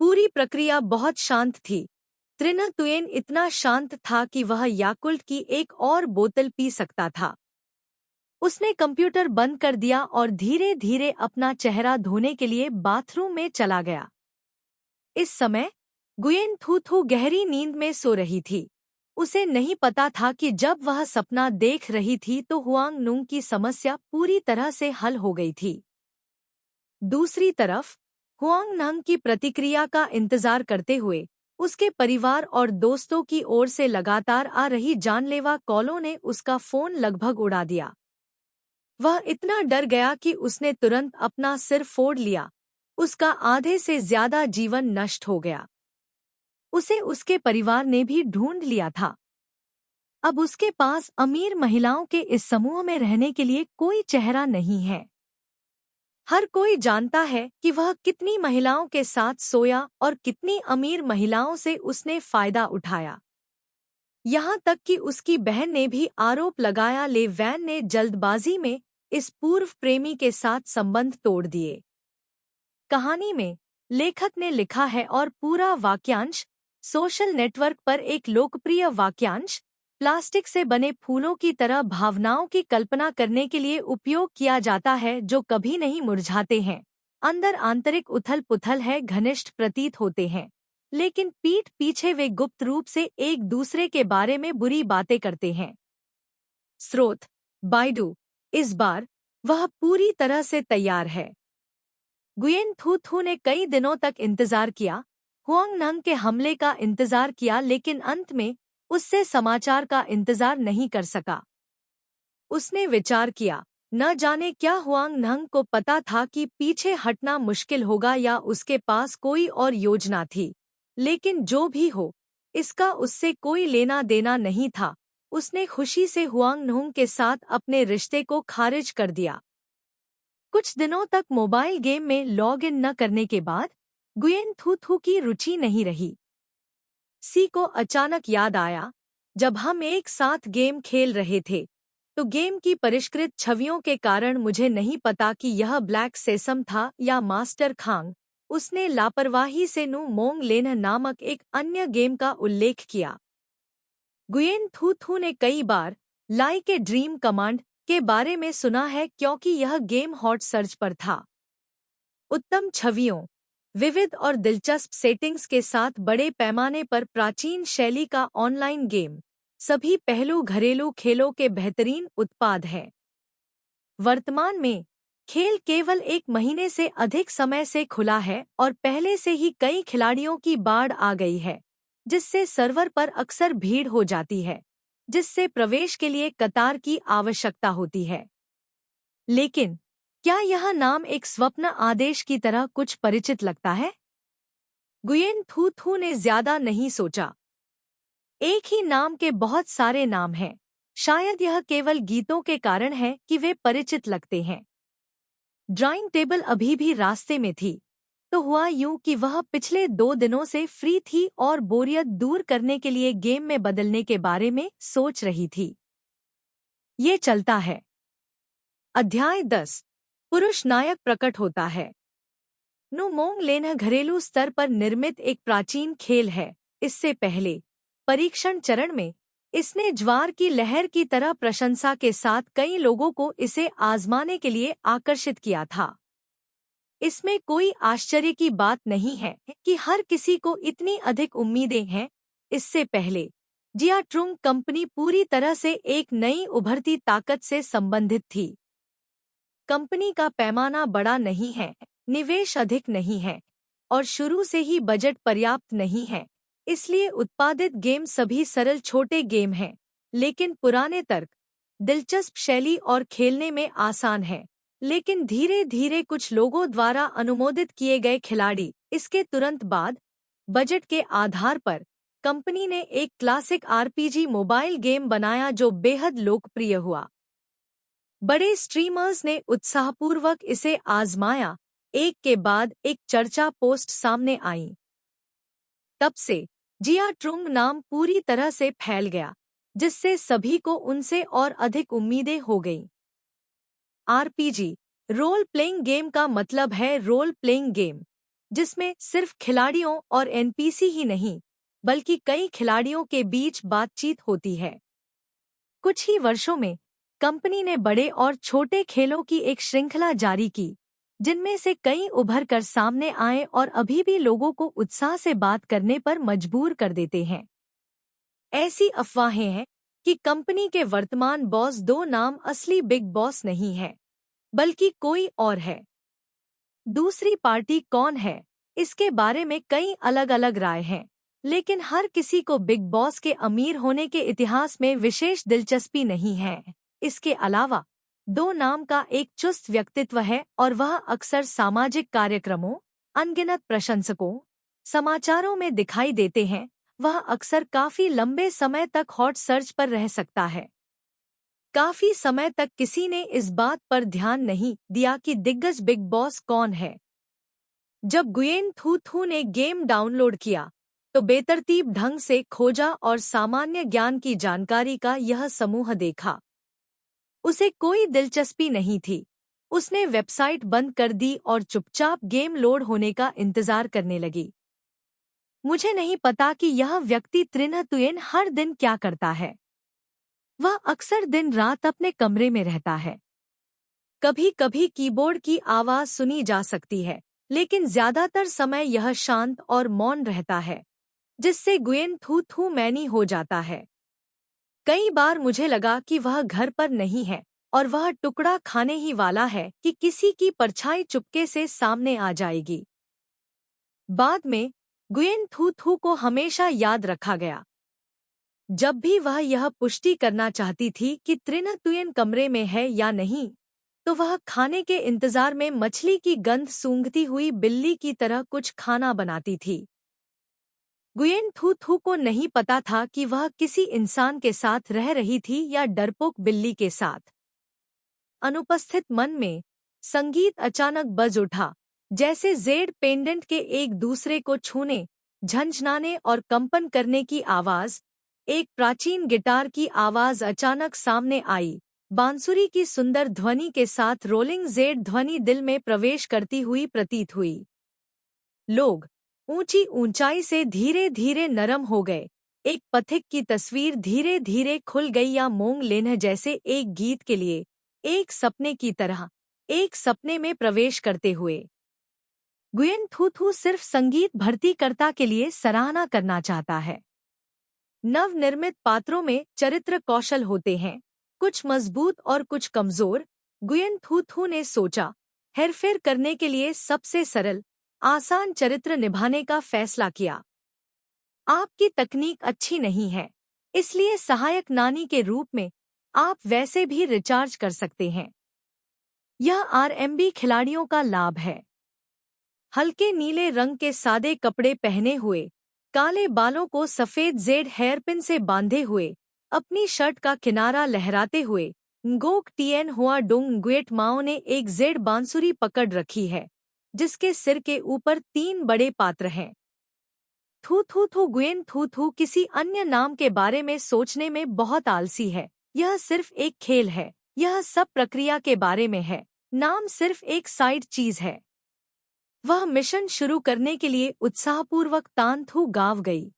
पूरी प्रक्रिया बहुत शांत थी। त्रिन तुयेन इतना शांत था कि वह याकुल्ट की एक और बोतल पी सकता था। उसने कंप्यूटर बंद कर दिया और धीरे धीरे अपना चेहरा धोने के लिए बाथरूम में चला गया। इस समय गुयेन थू थू गहरी नींद में सो रही थी। उसे नहीं पता था कि जब वह सपना देख रही थी तो हुआंग नहुंग की समस्या पूरी तरह से हल हो गई थी। दूसरी तरफ हुआंग नहुंग की प्रतिक्रिया का इंतजार करते हुए उसके परिवार और दोस्तों की ओर से लगातार आ रही जानलेवा कॉलों ने उसका फोन लगभग उड़ा दिया। वह इतना डर गया कि उसने तुरंत अपना सिर फोड़ लिया। उसका आधे से ज्यादा जीवन नष्ट हो गया। उसे उसके परिवार ने भी ढूंढ लिया था। अब उसके पास अमीर महिलाओं के इस समूह में रहने के लिए कोई चेहरा नहीं है। हर कोई जानता है कि वह कितनी महिलाओं के साथ सोया और कितनी अमीर महिलाओं से उसने फायदा उठाया। यहाँ तक कि उसकी बहन ने भी आरोप लगाया ले वैन ने जल्दबाजी में इस पूर्व प्रेमी के साथ संबंध तोड़ दिए। कहानी में लेखक ने लिखा है और पूरा वाक्यांश सोशल नेटवर्क पर एक लोकप्रिय वाक्यांश प्लास्टिक से बने फूलों की तरह भावनाओं की कल्पना करने के लिए उपयोग किया जाता है जो कभी नहीं मुरझाते हैं। अंदर आंतरिक उथल पुथल है, घनिष्ठ प्रतीत होते हैं, लेकिन पीठ पीछे वे गुप्त रूप से एक दूसरे के बारे में बुरी बातें करते हैं। स्रोत बाइडू। इस बार वह पूरी तरह से तैयार है। गुयेन थू थू ने कई दिनों तक इंतजार किया, हुआंग नहुंग के हमले का इंतजार किया, लेकिन अंत में उससे समाचार का इंतजार नहीं कर सका। उसने विचार किया, न जाने क्या हुआंग नहुंग को पता था कि पीछे हटना मुश्किल होगा या उसके पास कोई और योजना थी। लेकिन जो भी हो, इसका उससे कोई लेना देना नहीं था। उसने खुशी से हुआंग नहुंग के साथ अपने रिश्ते को खारिज कर दिया। कुछ दिनों तक मोबाइल गेम में लॉग इन न करने के बाद गुयेन थू थू की रुचि नहीं रही। सी को अचानक याद आया, जब हम एक साथ गेम खेल रहे थे तो गेम की परिष्कृत छवियों के कारण मुझे नहीं पता कि यह ब्लैक सेसम था या मास्टर खांग। उसने लापरवाही से नु मोंग लेन नामक एक अन्य गेम का उल्लेख किया। गुयेन थू थू ने कई बार लाई के ड्रीम कमांड के बारे में सुना है क्योंकि यह गेम हॉट सर्च पर था। उत्तम छवियों, विविध और दिलचस्प सेटिंग्स के साथ बड़े पैमाने पर प्राचीन शैली का ऑनलाइन गेम, सभी पहलू घरेलू खेलों के बेहतरीन उत्पाद है। वर्तमान में खेल केवल 1 महीने से अधिक समय से खुला है और पहले से ही कई खिलाड़ियों की बाढ़ आ गई है, जिससे सर्वर पर अक्सर भीड़ हो जाती है, जिससे प्रवेश के लिए कतार की आवश्यकता होती है। लेकिन क्या यह नाम एक स्वप्न आदेश की तरह कुछ परिचित लगता है? गुयेन थू थू ने ज्यादा नहीं सोचा। एक ही नाम के बहुत सारे नाम हैं। शायद यह केवल गीतों के कारण है कि वे परिचित लगते हैं। ड्राइंग टेबल अभी भी रास्ते में थी, तो हुआ यूं कि वह पिछले 2 दिनों से फ्री थी और बोरियत दूर करने के लिए गेम में बदलने के बारे में सोच रही थी। ये चलता है। अध्याय 10। पुरुष नायक प्रकट होता है। नु मोंग लेन घरेलू स्तर पर निर्मित एक प्राचीन खेल है। इससे पहले परीक्षण चरण में इसने ज्वार की लहर की तरह प्रशंसा के साथ कई लोगों को इसे आजमाने के लिए आकर्षित किया था। इसमें कोई आश्चर्य की बात नहीं है कि हर किसी को इतनी अधिक उम्मीदें हैं। इससे पहले जिया ट्रुंग कंपनी पूरी तरह से एक नई उभरती ताकत से संबंधित थी। कंपनी का पैमाना बड़ा नहीं है, निवेश अधिक नहीं है और शुरू से ही बजट पर्याप्त नहीं है। इसलिए उत्पादित गेम सभी सरल छोटे गेम हैं, लेकिन पुराने तर्क, दिलचस्प शैली और खेलने में आसान है। लेकिन धीरे धीरे कुछ लोगों द्वारा अनुमोदित किए गए खिलाड़ी। इसके तुरंत बाद बजट के आधार पर कंपनी ने एक क्लासिक आरपीजी मोबाइल गेम बनाया जो बेहद लोकप्रिय हुआ। बड़े स्ट्रीमर्स ने उत्साहपूर्वक इसे आजमाया। एक के बाद एक चर्चा पोस्ट सामने आई। तब से जिया ट्रुंग नाम पूरी तरह से फैल गया, जिससे सभी को उनसे और अधिक उम्मीदें हो गईं। आरपीजी रोल प्लेइंग गेम का मतलब है रोल प्लेइंग गेम, जिसमें सिर्फ खिलाड़ियों और एनपीसी ही नहीं, बल्कि कई खिलाड़ियों के बीच बातचीत होती है। कुछ ही वर्षों में कंपनी ने बड़े और छोटे खेलों की एक श्रृंखला जारी की, जिनमें से कई उभर कर सामने आए और अभी भी लोगों को उत्साह से बात करने पर मजबूर कर देते हैं। ऐसी अफवाहें हैं कि कंपनी के वर्तमान बॉस 2 नाम असली बिग बॉस नहीं है, बल्कि कोई और है। दूसरी पार्टी कौन है, इसके बारे में कई अलग अलग राय हैं, लेकिन हर किसी को बिग बॉस के अमीर होने के इतिहास में विशेष दिलचस्पी नहीं है। इसके अलावा 2 नाम का एक चुस्त व्यक्तित्व है और वह अक्सर सामाजिक कार्यक्रमों, अनगिनत प्रशंसकों, समाचारों में दिखाई देते हैं। वह अक्सर काफी लंबे समय तक हॉट सर्च पर रह सकता है। काफी समय तक किसी ने इस बात पर ध्यान नहीं दिया कि दिग्गज बिग बॉस कौन है। जब गुयेन थू थू ने गेम डाउनलोड किया तो बेतरतीब ढंग से खोजा और सामान्य ज्ञान की जानकारी का यह समूह देखा। उसे कोई दिलचस्पी नहीं थी। उसने वेबसाइट बंद कर दी और चुपचाप गेम लोड होने का इंतजार करने लगी। मुझे नहीं पता कि यह व्यक्ति त्रिन्ह तुयेन हर दिन क्या करता है। वह अक्सर दिन रात अपने कमरे में रहता है। कभी कभी कीबोर्ड की आवाज सुनी जा सकती है, लेकिन ज्यादातर समय यह शांत और मौन रहता है, जिससे गुयेन थू थू मैनी हो जाता है। कई बार मुझे लगा कि वह घर पर नहीं है और वह टुकड़ा खाने ही वाला है कि किसी की परछाई चुपके से सामने आ जाएगी। बाद में गुयेन थू थू को हमेशा याद रखा गया। जब भी वह यह पुष्टि करना चाहती थी कि त्रिन्ह तुयेन कमरे में है या नहीं, तो वह खाने के इंतजार में मछली की गंध सूंघती हुई बिल्ली की तरह कुछ खाना बनाती थी। गुयेन थू थू को नहीं पता था कि वह किसी इंसान के साथ रह रही थी या डरपोक बिल्ली के साथ। अनुपस्थित मन में संगीत अचानक बज उठा, जैसे जेड पेंडेंट के एक दूसरे को छूने, झंझनाने और कंपन करने की आवाज। एक प्राचीन गिटार की आवाज अचानक सामने आई। बांसुरी की सुंदर ध्वनि के साथ रोलिंग जेड ध्वनि दिल में प्रवेश करती हुई प्रतीत हुई। लोग ऊंची ऊंचाई से धीरे धीरे नरम हो गए। एक पथिक की तस्वीर धीरे धीरे खुल गई, या मोंग लेन्ह जैसे एक गीत के लिए, एक सपने की तरह, एक सपने में प्रवेश करते हुए। गुयेन थू थू सिर्फ संगीत भर्तीकर्ता के लिए सराहना करना चाहता है। नवनिर्मित पात्रों में चरित्र कौशल होते हैं, कुछ मजबूत और कुछ कमजोर। गुयेन थू थू ने सोचा, हेरफेर करने के लिए सबसे सरल, आसान चरित्र निभाने का फैसला किया। आपकी तकनीक अच्छी नहीं है, इसलिए सहायक नानी के रूप में आप वैसे भी रिचार्ज कर सकते हैं। यह आरएमबी खिलाड़ियों का लाभ है। हल्के नीले रंग के सादे कपड़े पहने हुए, काले बालों को सफेद जेड हेयरपिन से बांधे हुए, अपनी शर्ट का किनारा लहराते हुए, ngoc टिएन हुआ डोंग गुएट माओ ने एक जेड बांसुरी पकड़ रखी है, जिसके सिर के ऊपर 3 बड़े पात्र हैं। थू थू थू गुयेन थू थू किसी अन्य नाम के बारे में सोचने में बहुत आलसी है। यह सिर्फ एक खेल है, यह सब प्रक्रिया के बारे में है। नाम सिर्फ एक साइड चीज है। वह मिशन शुरू करने के लिए उत्साहपूर्वक तानथू गाँव गई।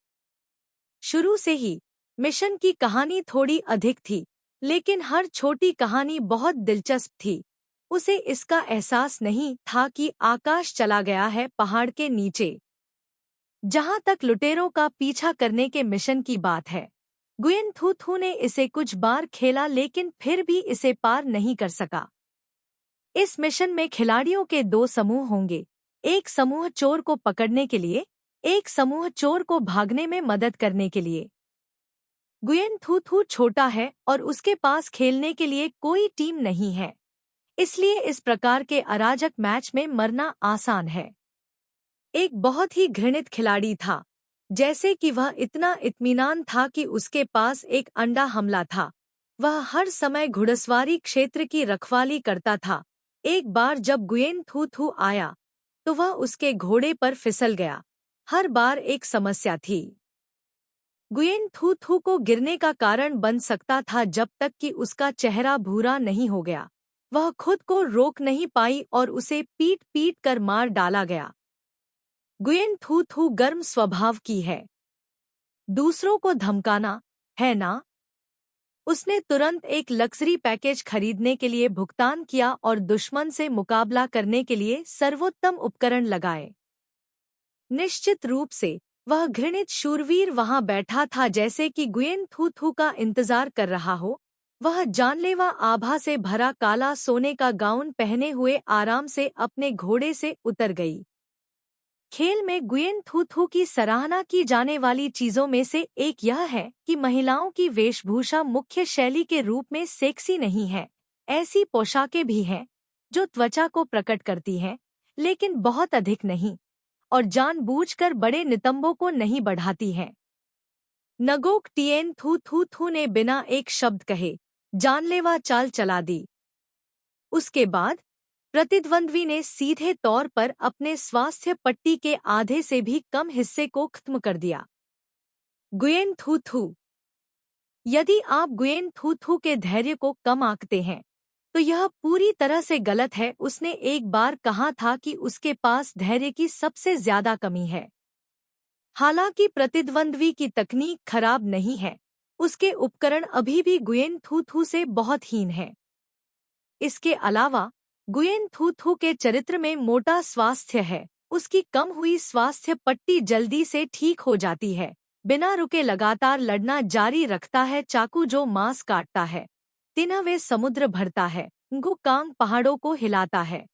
शुरू से ही मिशन की कहानी थोड़ी अधिक थी, लेकिन हर छोटी कहानी बहुत दिलचस्प थी। उसे इसका एहसास नहीं था कि आकाश चला गया है पहाड़ के नीचे। जहां तक लुटेरों का पीछा करने के मिशन की बात है, गुयेन थू थू ने इसे कुछ बार खेला, लेकिन फिर भी इसे पार नहीं कर सका। इस मिशन में खिलाड़ियों के 2 समूह होंगे, एक समूह चोर को पकड़ने के लिए, एक समूह चोर को भागने में मदद करने के लिए। गुयेन थू थू छोटा है और उसके पास खेलने के लिए कोई टीम नहीं है, इसलिए इस प्रकार के अराजक मैच में मरना आसान है। एक बहुत ही घृणित खिलाड़ी था, जैसे कि वह इतना इत्मीनान था कि उसके पास एक अंडा हमला था। वह हर समय घुड़सवारी क्षेत्र की रखवाली करता था। एक बार जब गुयेन थू थू आया, तो वह उसके घोड़े पर फिसल गया। हर बार एक समस्या थी। गुयेन थू थू को गिरने का कारण बन सकता था जब तक कि उसका चेहरा भूरा नहीं हो गया। वह खुद को रोक नहीं पाई और उसे पीट पीट कर मार डाला गया। गुयेन थू थू गर्म स्वभाव की है। दूसरों को धमकाना, है ना? उसने तुरंत एक लग्जरी पैकेज खरीदने के लिए भुगतान किया और दुश्मन से मुकाबला करने के लिए सर्वोत्तम उपकरण लगाए। निश्चित रूप से वह घृणित शूरवीर वहां बैठा था, जैसे कि गुयेन थू थू का इंतजार कर रहा हो। वह जानलेवा आभा से भरा काला सोने का गाउन पहने हुए आराम से अपने घोड़े से उतर गई। खेल में गुयेन थू थू की सराहना की जाने वाली चीजों में से एक यह है कि महिलाओं की वेशभूषा मुख्य शैली के रूप में सेक्सी नहीं है। ऐसी पोशाकें भी हैं जो त्वचा को प्रकट करती हैं, लेकिन बहुत अधिक नहीं, और जानबूझकर बड़े नितंबों को नहीं बढ़ाती हैं। नगोक टिएन थू थू थू ने बिना एक शब्द कहे जानलेवा चाल चला दी। उसके बाद प्रतिद्वंद्वी ने सीधे तौर पर अपने स्वास्थ्य पट्टी के आधे से भी कम हिस्से को खत्म कर दिया। गुयेन थू थू। यदि आप गुयेन थू थू के धैर्य को कम आंकते हैं, तो यह पूरी तरह से गलत है। उसने एक बार कहा था कि उसके पास धैर्य की सबसे ज्यादा कमी है। हालांकि प्रतिद्वंद्वी की तकनीक खराब नहीं है, उसके उपकरण अभी भी गुयेन थू थू से बहुत हीन है। इसके अलावा गुयेन थू थू के चरित्र में मोटा स्वास्थ्य है। उसकी कम हुई स्वास्थ्य पट्टी जल्दी से ठीक हो जाती है। बिना रुके लगातार लड़ना जारी रखता है, चाकू जो मांस काटता है, तिनवे समुद्र भरता है, गुकांग पहाड़ों को हिलाता है।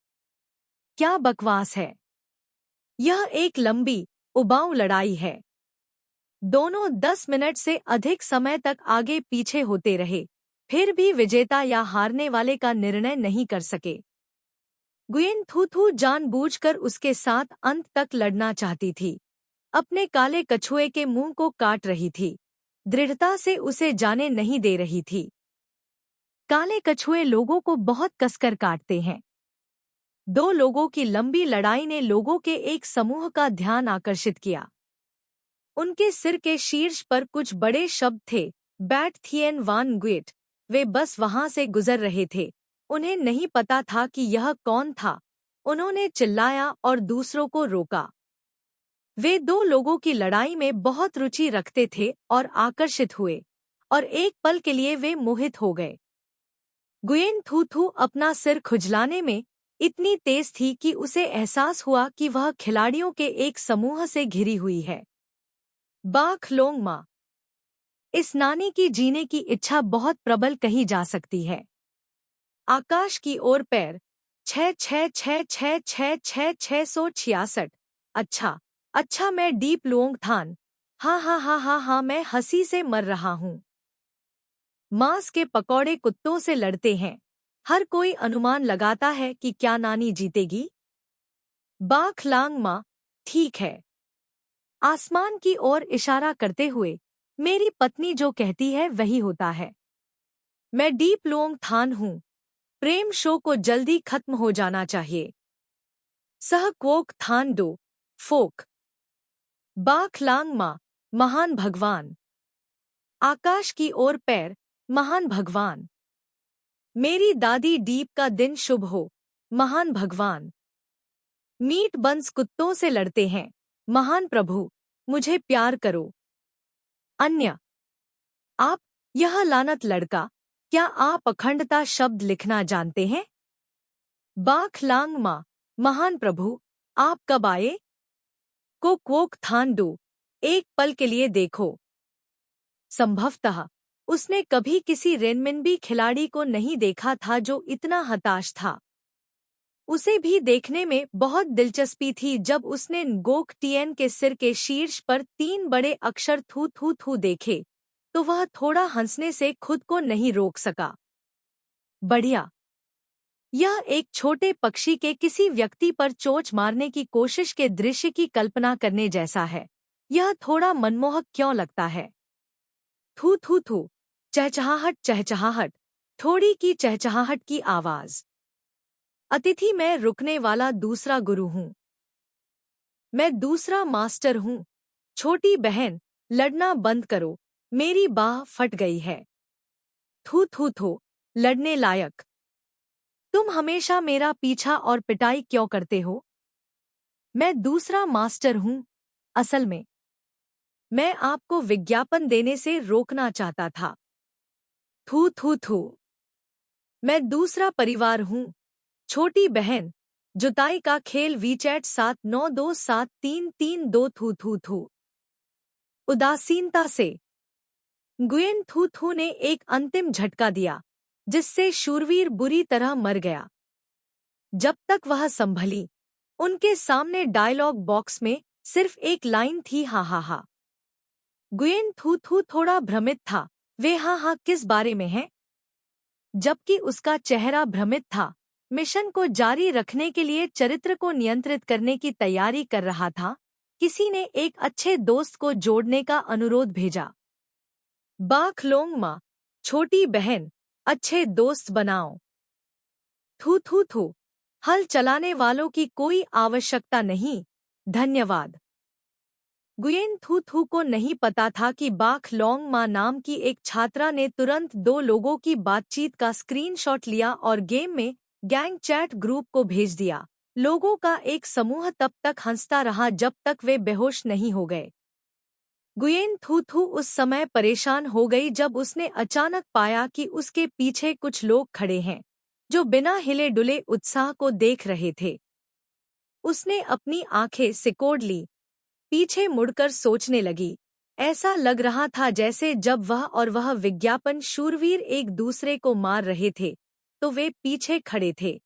क्या बकवास है! यह एक लंबी, उबाऊ लड़ाई है। दोनों 10 मिनट से अधिक समय तक आगे पीछे होते रहे, फिर भी विजेता या हारने वाले का निर्णय नहीं कर सके। गुयेन थू थू जानबूझकर उसके साथ अंत तक लड़ना चाहती थी। अपने काले कछुए के मुंह को काट रही थी, दृढ़ता से उसे जाने नहीं दे रही थी। काले कछुए लोगों को बहुत कसकर काटते हैं। 2 लोगों की लंबी लड़ाई ने लोगों के एक समूह का ध्यान आकर्षित किया। उनके सिर के शीर्ष पर कुछ बड़े शब्द थे, बैट थिएन वान गुएट। वे बस वहां से गुजर रहे थे। उन्हें नहीं पता था कि यह कौन था। उन्होंने चिल्लाया और दूसरों को रोका। वे दो लोगों की लड़ाई में बहुत रुचि रखते थे और आकर्षित हुए, और एक पल के लिए वे मोहित हो गए। गुयेन थू थू अपना सिर खुजलाने में इतनी तेज थी कि उसे एहसास हुआ कि वह खिलाड़ियों के एक समूह से घिरी हुई है। बाख लोंग मा। इस नानी की जीने की इच्छा बहुत प्रबल कही जा सकती है। आकाश की ओर पैर 666666666। अच्छा मैं डीप लोंग थान। हाँ मैं हंसी से मर रहा हूँ। मांस के पकौड़े कुत्तों से लड़ते हैं। हर कोई अनुमान लगाता है कि क्या नानी जीतेगी। बाख लांग माँ, ठीक है। आसमान की ओर इशारा करते हुए, मेरी पत्नी जो कहती है वही होता है। मैं डीप लोंग थान हूँ। प्रेम शो को जल्दी खत्म हो जाना चाहिए। सह क्वोक थान दो, फोक। बाख लांग माँ, महान भगवान। आकाश की ओर पैर, महान भगवान। मेरी दादी डीप का दिन शुभ हो, महान भगवान। मीट बंस कुत्तों से लड़ते हैं, महान प्रभु, मुझे प्यार करो। अन्य, आप, यह लानत लड़का, क्या आप अखंडता शब्द लिखना जानते हैं? बाख लांग माँ, महान प्रभु, आप कब आए? को क्वोक थान दो, एक पल के लिए देखो। संभवतः उसने कभी किसी रेनमिनबी खिलाड़ी को नहीं देखा था जो इतना हताश था। उसे भी देखने में बहुत दिलचस्पी थी जब उसने गोक टिएन के सिर के शीर्ष पर 3 बड़े अक्षर थू थू थू देखे, तो वह थोड़ा हंसने से खुद को नहीं रोक सका। बढ़िया। यह एक छोटे पक्षी के किसी व्यक्ति पर चोंच मारने की कोशिश के दृश्य की कल्पना करने जैसा है। यह थोड़ा मनमोहक क्यों लगता है? थू थू थू, चहचहाहट, थोड़ी की चहचहाहट की आवाज। अतिथि, मैं रुकने वाला दूसरा गुरु हूँ। मैं दूसरा मास्टर हूँ। छोटी बहन, लड़ना बंद करो, मेरी बाह फट गई है। थू थू थू, लड़ने लायक। तुम हमेशा मेरा पीछा और पिटाई क्यों करते हो? मैं दूसरा मास्टर हूँ। असल में मैं आपको विज्ञापन देने से रोकना चाहता था। थू थू थू। मैं दूसरा परिवार हूँ। छोटी बहन, जुताई का खेल वीचैट 79273332 थू थू थू। उदासीनता से गुयेन थू थू ने एक अंतिम झटका दिया, जिससे शूरवीर बुरी तरह मर गया। जब तक वह संभली, उनके सामने डायलॉग बॉक्स में सिर्फ एक लाइन थी, हा। गुयेन थू थू थोड़ा भ्रमित था, वे हा किस बारे में हैं? जबकि उसका चेहरा भ्रमित था, मिशन को जारी रखने के लिए चरित्र को नियंत्रित करने की तैयारी कर रहा था, किसी ने एक अच्छे दोस्त को जोड़ने का अनुरोध भेजा। बाख लोंग माँ, छोटी बहन, अच्छे दोस्त बनाओ। थू थू थू, हल चलाने वालों की कोई आवश्यकता नहीं, धन्यवाद। गुयेन थू थू को नहीं पता था कि बाख लोंग मा नाम की एक छात्रा ने तुरंत 2 लोगों की बातचीत का स्क्रीनशॉट लिया और गेम में गैंग चैट ग्रुप को भेज दिया। लोगों का एक समूह तब तक हंसता रहा जब तक वे बेहोश नहीं हो गए। गुयेन थू थू उस समय परेशान हो गई जब उसने अचानक पाया कि उसके पीछे कुछ लोग खड़े हैं, जो बिना हिले डुले उत्साह को देख रहे थे। उसने अपनी आंखें सिकोड़ ली, पीछे मुड़कर सोचने लगी। ऐसा लग रहा था जैसे जब वह और वह विज्ञापन शूरवीर एक दूसरे को मार रहे थे, तो वे पीछे खड़े थे।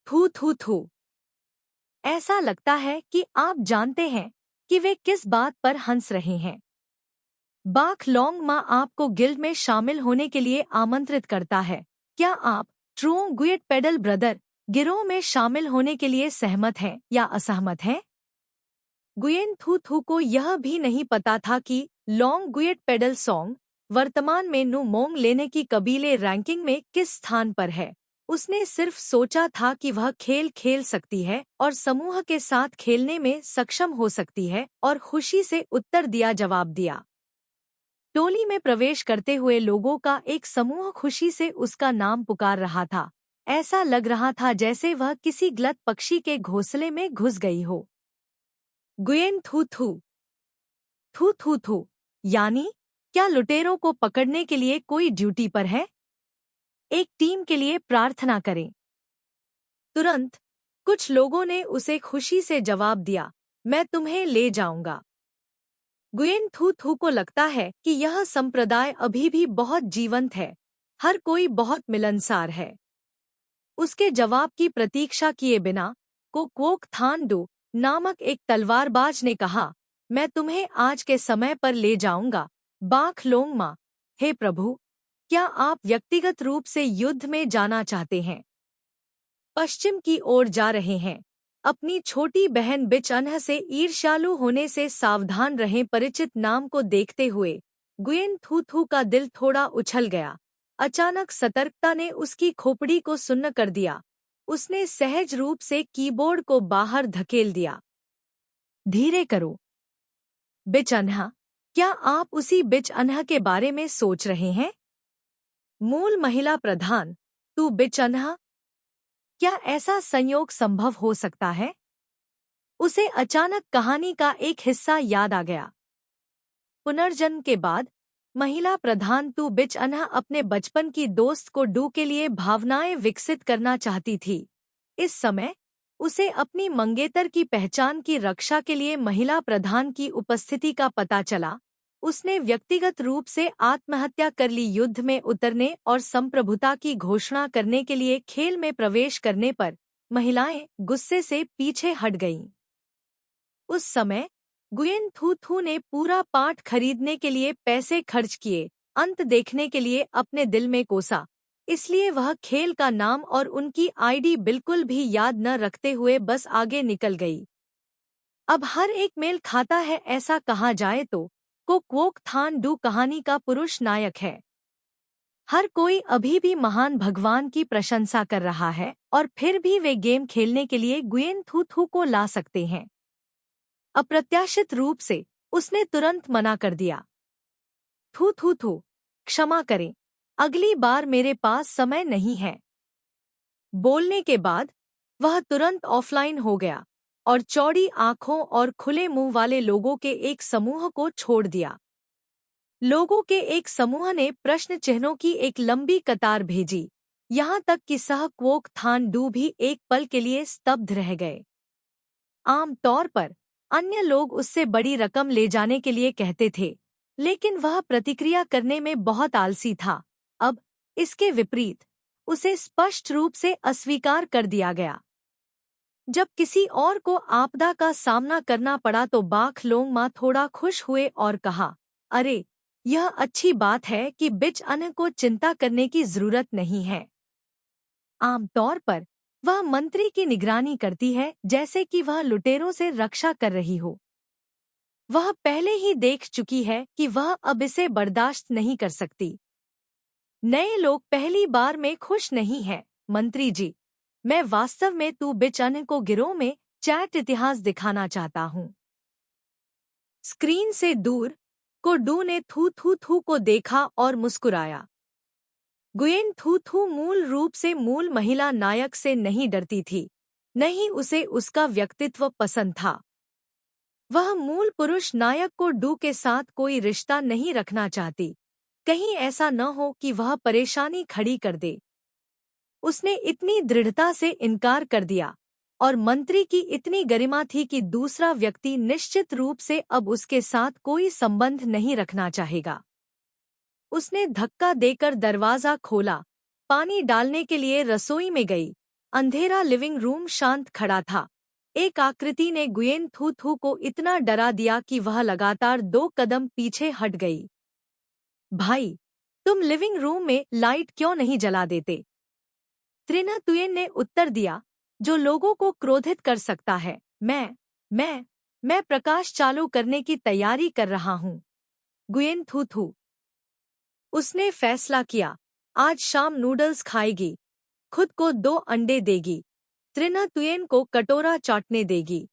थू थू थू। ऐसा लगता है कि आप जानते हैं कि वे किस बात पर हंस रहे हैं। बाख लोंग मा आपको गिल्ड में शामिल होने के लिए आमंत्रित करता है। क्या आप ट्रोंग गुएट पेडल ब्रदर गिरोह में शामिल होने के लिए सहमत हैं या असहमत हैं? गुयेन थू थू को यह भी नहीं पता था कि लोंग गुएट पेडल सॉन्ग वर्तमान में नु मोंग लेने की कबीले रैंकिंग में किस स्थान पर है। उसने सिर्फ सोचा था कि वह खेल खेल सकती है और समूह के साथ खेलने में सक्षम हो सकती है और खुशी से उत्तर दिया, जवाब दिया। टोली में प्रवेश करते हुए लोगों का एक समूह खुशी से उसका नाम पुकार रहा था। ऐसा लग रहा था जैसे वह किसी गलत पक्षी के घोंसले में घुस गई हो। गुयेन थू थू थू थू थू, यानी क्या लुटेरों को पकड़ने के लिए कोई ड्यूटी पर है? एक टीम के लिए प्रार्थना करें। तुरंत कुछ लोगों ने उसे खुशी से जवाब दिया, मैं तुम्हें ले जाऊंगा। गुयेन थू थू को लगता है कि यह संप्रदाय अभी भी बहुत जीवंत है, हर कोई बहुत मिलनसार है। उसके जवाब की प्रतीक्षा किए बिना क्वोक थान डू नामक एक तलवारबाज ने कहा, मैं तुम्हें आज के समय पर ले जाऊंगा, बाख लोंगमा। हे प्रभु, क्या आप व्यक्तिगत रूप से युद्ध में जाना चाहते हैं? पश्चिम की ओर जा रहे हैं। अपनी छोटी बहन बिच अनह से ईर्ष्यालु होने से सावधान रहें। परिचित नाम को देखते हुए गुयेन थू थू का दिल थोड़ा उछल गया। अचानक सतर्कता ने उसकी खोपड़ी को सुन्न कर दिया। उसने सहज रूप से कीबोर्ड को बाहर धकेल दिया। धीरे करो बिच अनह, क्या आप उसी बिच अनह के बारे में सोच रहे हैं? मूल महिला प्रधान, तू बिच अनह? क्या ऐसा संयोग संभव हो सकता है? उसे अचानक कहानी का एक हिस्सा याद आ गया। पुनर्जन्म के बाद महिला प्रधान तू बिच अनह अपने बचपन की दोस्त को डू के लिए भावनाएं विकसित करना चाहती थी। इस समय उसे अपनी मंगेतर की पहचान की रक्षा के लिए महिला प्रधान की उपस्थिति का पता चला। उसने व्यक्तिगत रूप से आत्महत्या कर ली। युद्ध में उतरने और संप्रभुता की घोषणा करने के लिए खेल में प्रवेश करने पर महिलाएं गुस्से से पीछे हट गईं। उस समय गुयेन थू थू ने पूरा पाठ खरीदने के लिए पैसे खर्च किए, अंत देखने के लिए अपने दिल में कोसा। इसलिए वह खेल का नाम और उनकी आईडी बिल्कुल भी याद न रखते हुए बस आगे निकल गई। अब हर एक मेल खाता है, ऐसा कहा जाए तो क्वोक थान डू कहानी का पुरुष नायक है। हर कोई अभी भी महान भगवान की प्रशंसा कर रहा है और फिर भी वे गेम खेलने के लिए गुयेन थू थू को ला सकते हैं। अप्रत्याशित रूप से उसने तुरंत मना कर दिया। थू थू थू, क्षमा करें, अगली बार मेरे पास समय नहीं है। बोलने के बाद वह तुरंत ऑफलाइन हो गया और चौड़ी आंखों और खुले मुंह वाले लोगों के एक समूह को छोड़ दिया। लोगों के एक समूह ने प्रश्न चिन्हों की एक लंबी कतार भेजी, यहाँ तक कि सह क्वोक थान डू भी एक पल के लिए स्तब्ध रह गए। आम तौर पर अन्य लोग उससे बड़ी रकम ले जाने के लिए कहते थे, लेकिन वह प्रतिक्रिया करने में बहुत आलसी था। अब इसके विपरीत उसे स्पष्ट रूप से अस्वीकार कर दिया गया। जब किसी और को आपदा का सामना करना पड़ा तो बाख लोंगमा थोड़ा खुश हुए और कहा, अरे, यह अच्छी बात है कि बिच अनह को चिंता करने की जरूरत नहीं है। आमतौर पर वह मंत्री की निगरानी करती है जैसे कि वह लुटेरों से रक्षा कर रही हो। वह पहले ही देख चुकी है कि वह अब इसे बर्दाश्त नहीं कर सकती। नए लोग पहली बार में खुश नहीं हैं। मंत्री जी, मैं वास्तव में तू बिच अनह को गिरोह में चैट इतिहास दिखाना चाहता हूँ। स्क्रीन से दूर को डू ने थू थू थू को देखा और मुस्कुराया। गुयेन थू थू मूल रूप से मूल महिला नायक से नहीं डरती थी, नहीं उसे उसका व्यक्तित्व पसंद था। वह मूल पुरुष नायक को डू के साथ कोई रिश्ता नहीं रखना चाहती, कहीं ऐसा न हो कि वह परेशानी खड़ी कर दे। उसने इतनी दृढ़ता से इनकार कर दिया और मंत्री की इतनी गरिमा थी कि दूसरा व्यक्ति निश्चित रूप से अब उसके साथ कोई संबंध नहीं रखना चाहेगा। उसने धक्का देकर दरवाजा खोला, पानी डालने के लिए रसोई में गई। अंधेरा लिविंग रूम शांत खड़ा था। एक आकृति ने गुयेन थू थू को इतना डरा दिया कि वह लगातार 2 कदम पीछे हट गई। भाई, तुम लिविंग रूम में लाइट क्यों नहीं जला देते? त्रिना तुयेन ने उत्तर दिया, जो लोगों को क्रोधित कर सकता है। मैं प्रकाश चालू करने की तैयारी कर रहा हूँ। गुयेन थू थू। उसने फैसला किया, आज शाम नूडल्स खाएगी। खुद को 2 अंडे देगी। त्रिन्ह तुयेन को कटोरा चाटने देगी।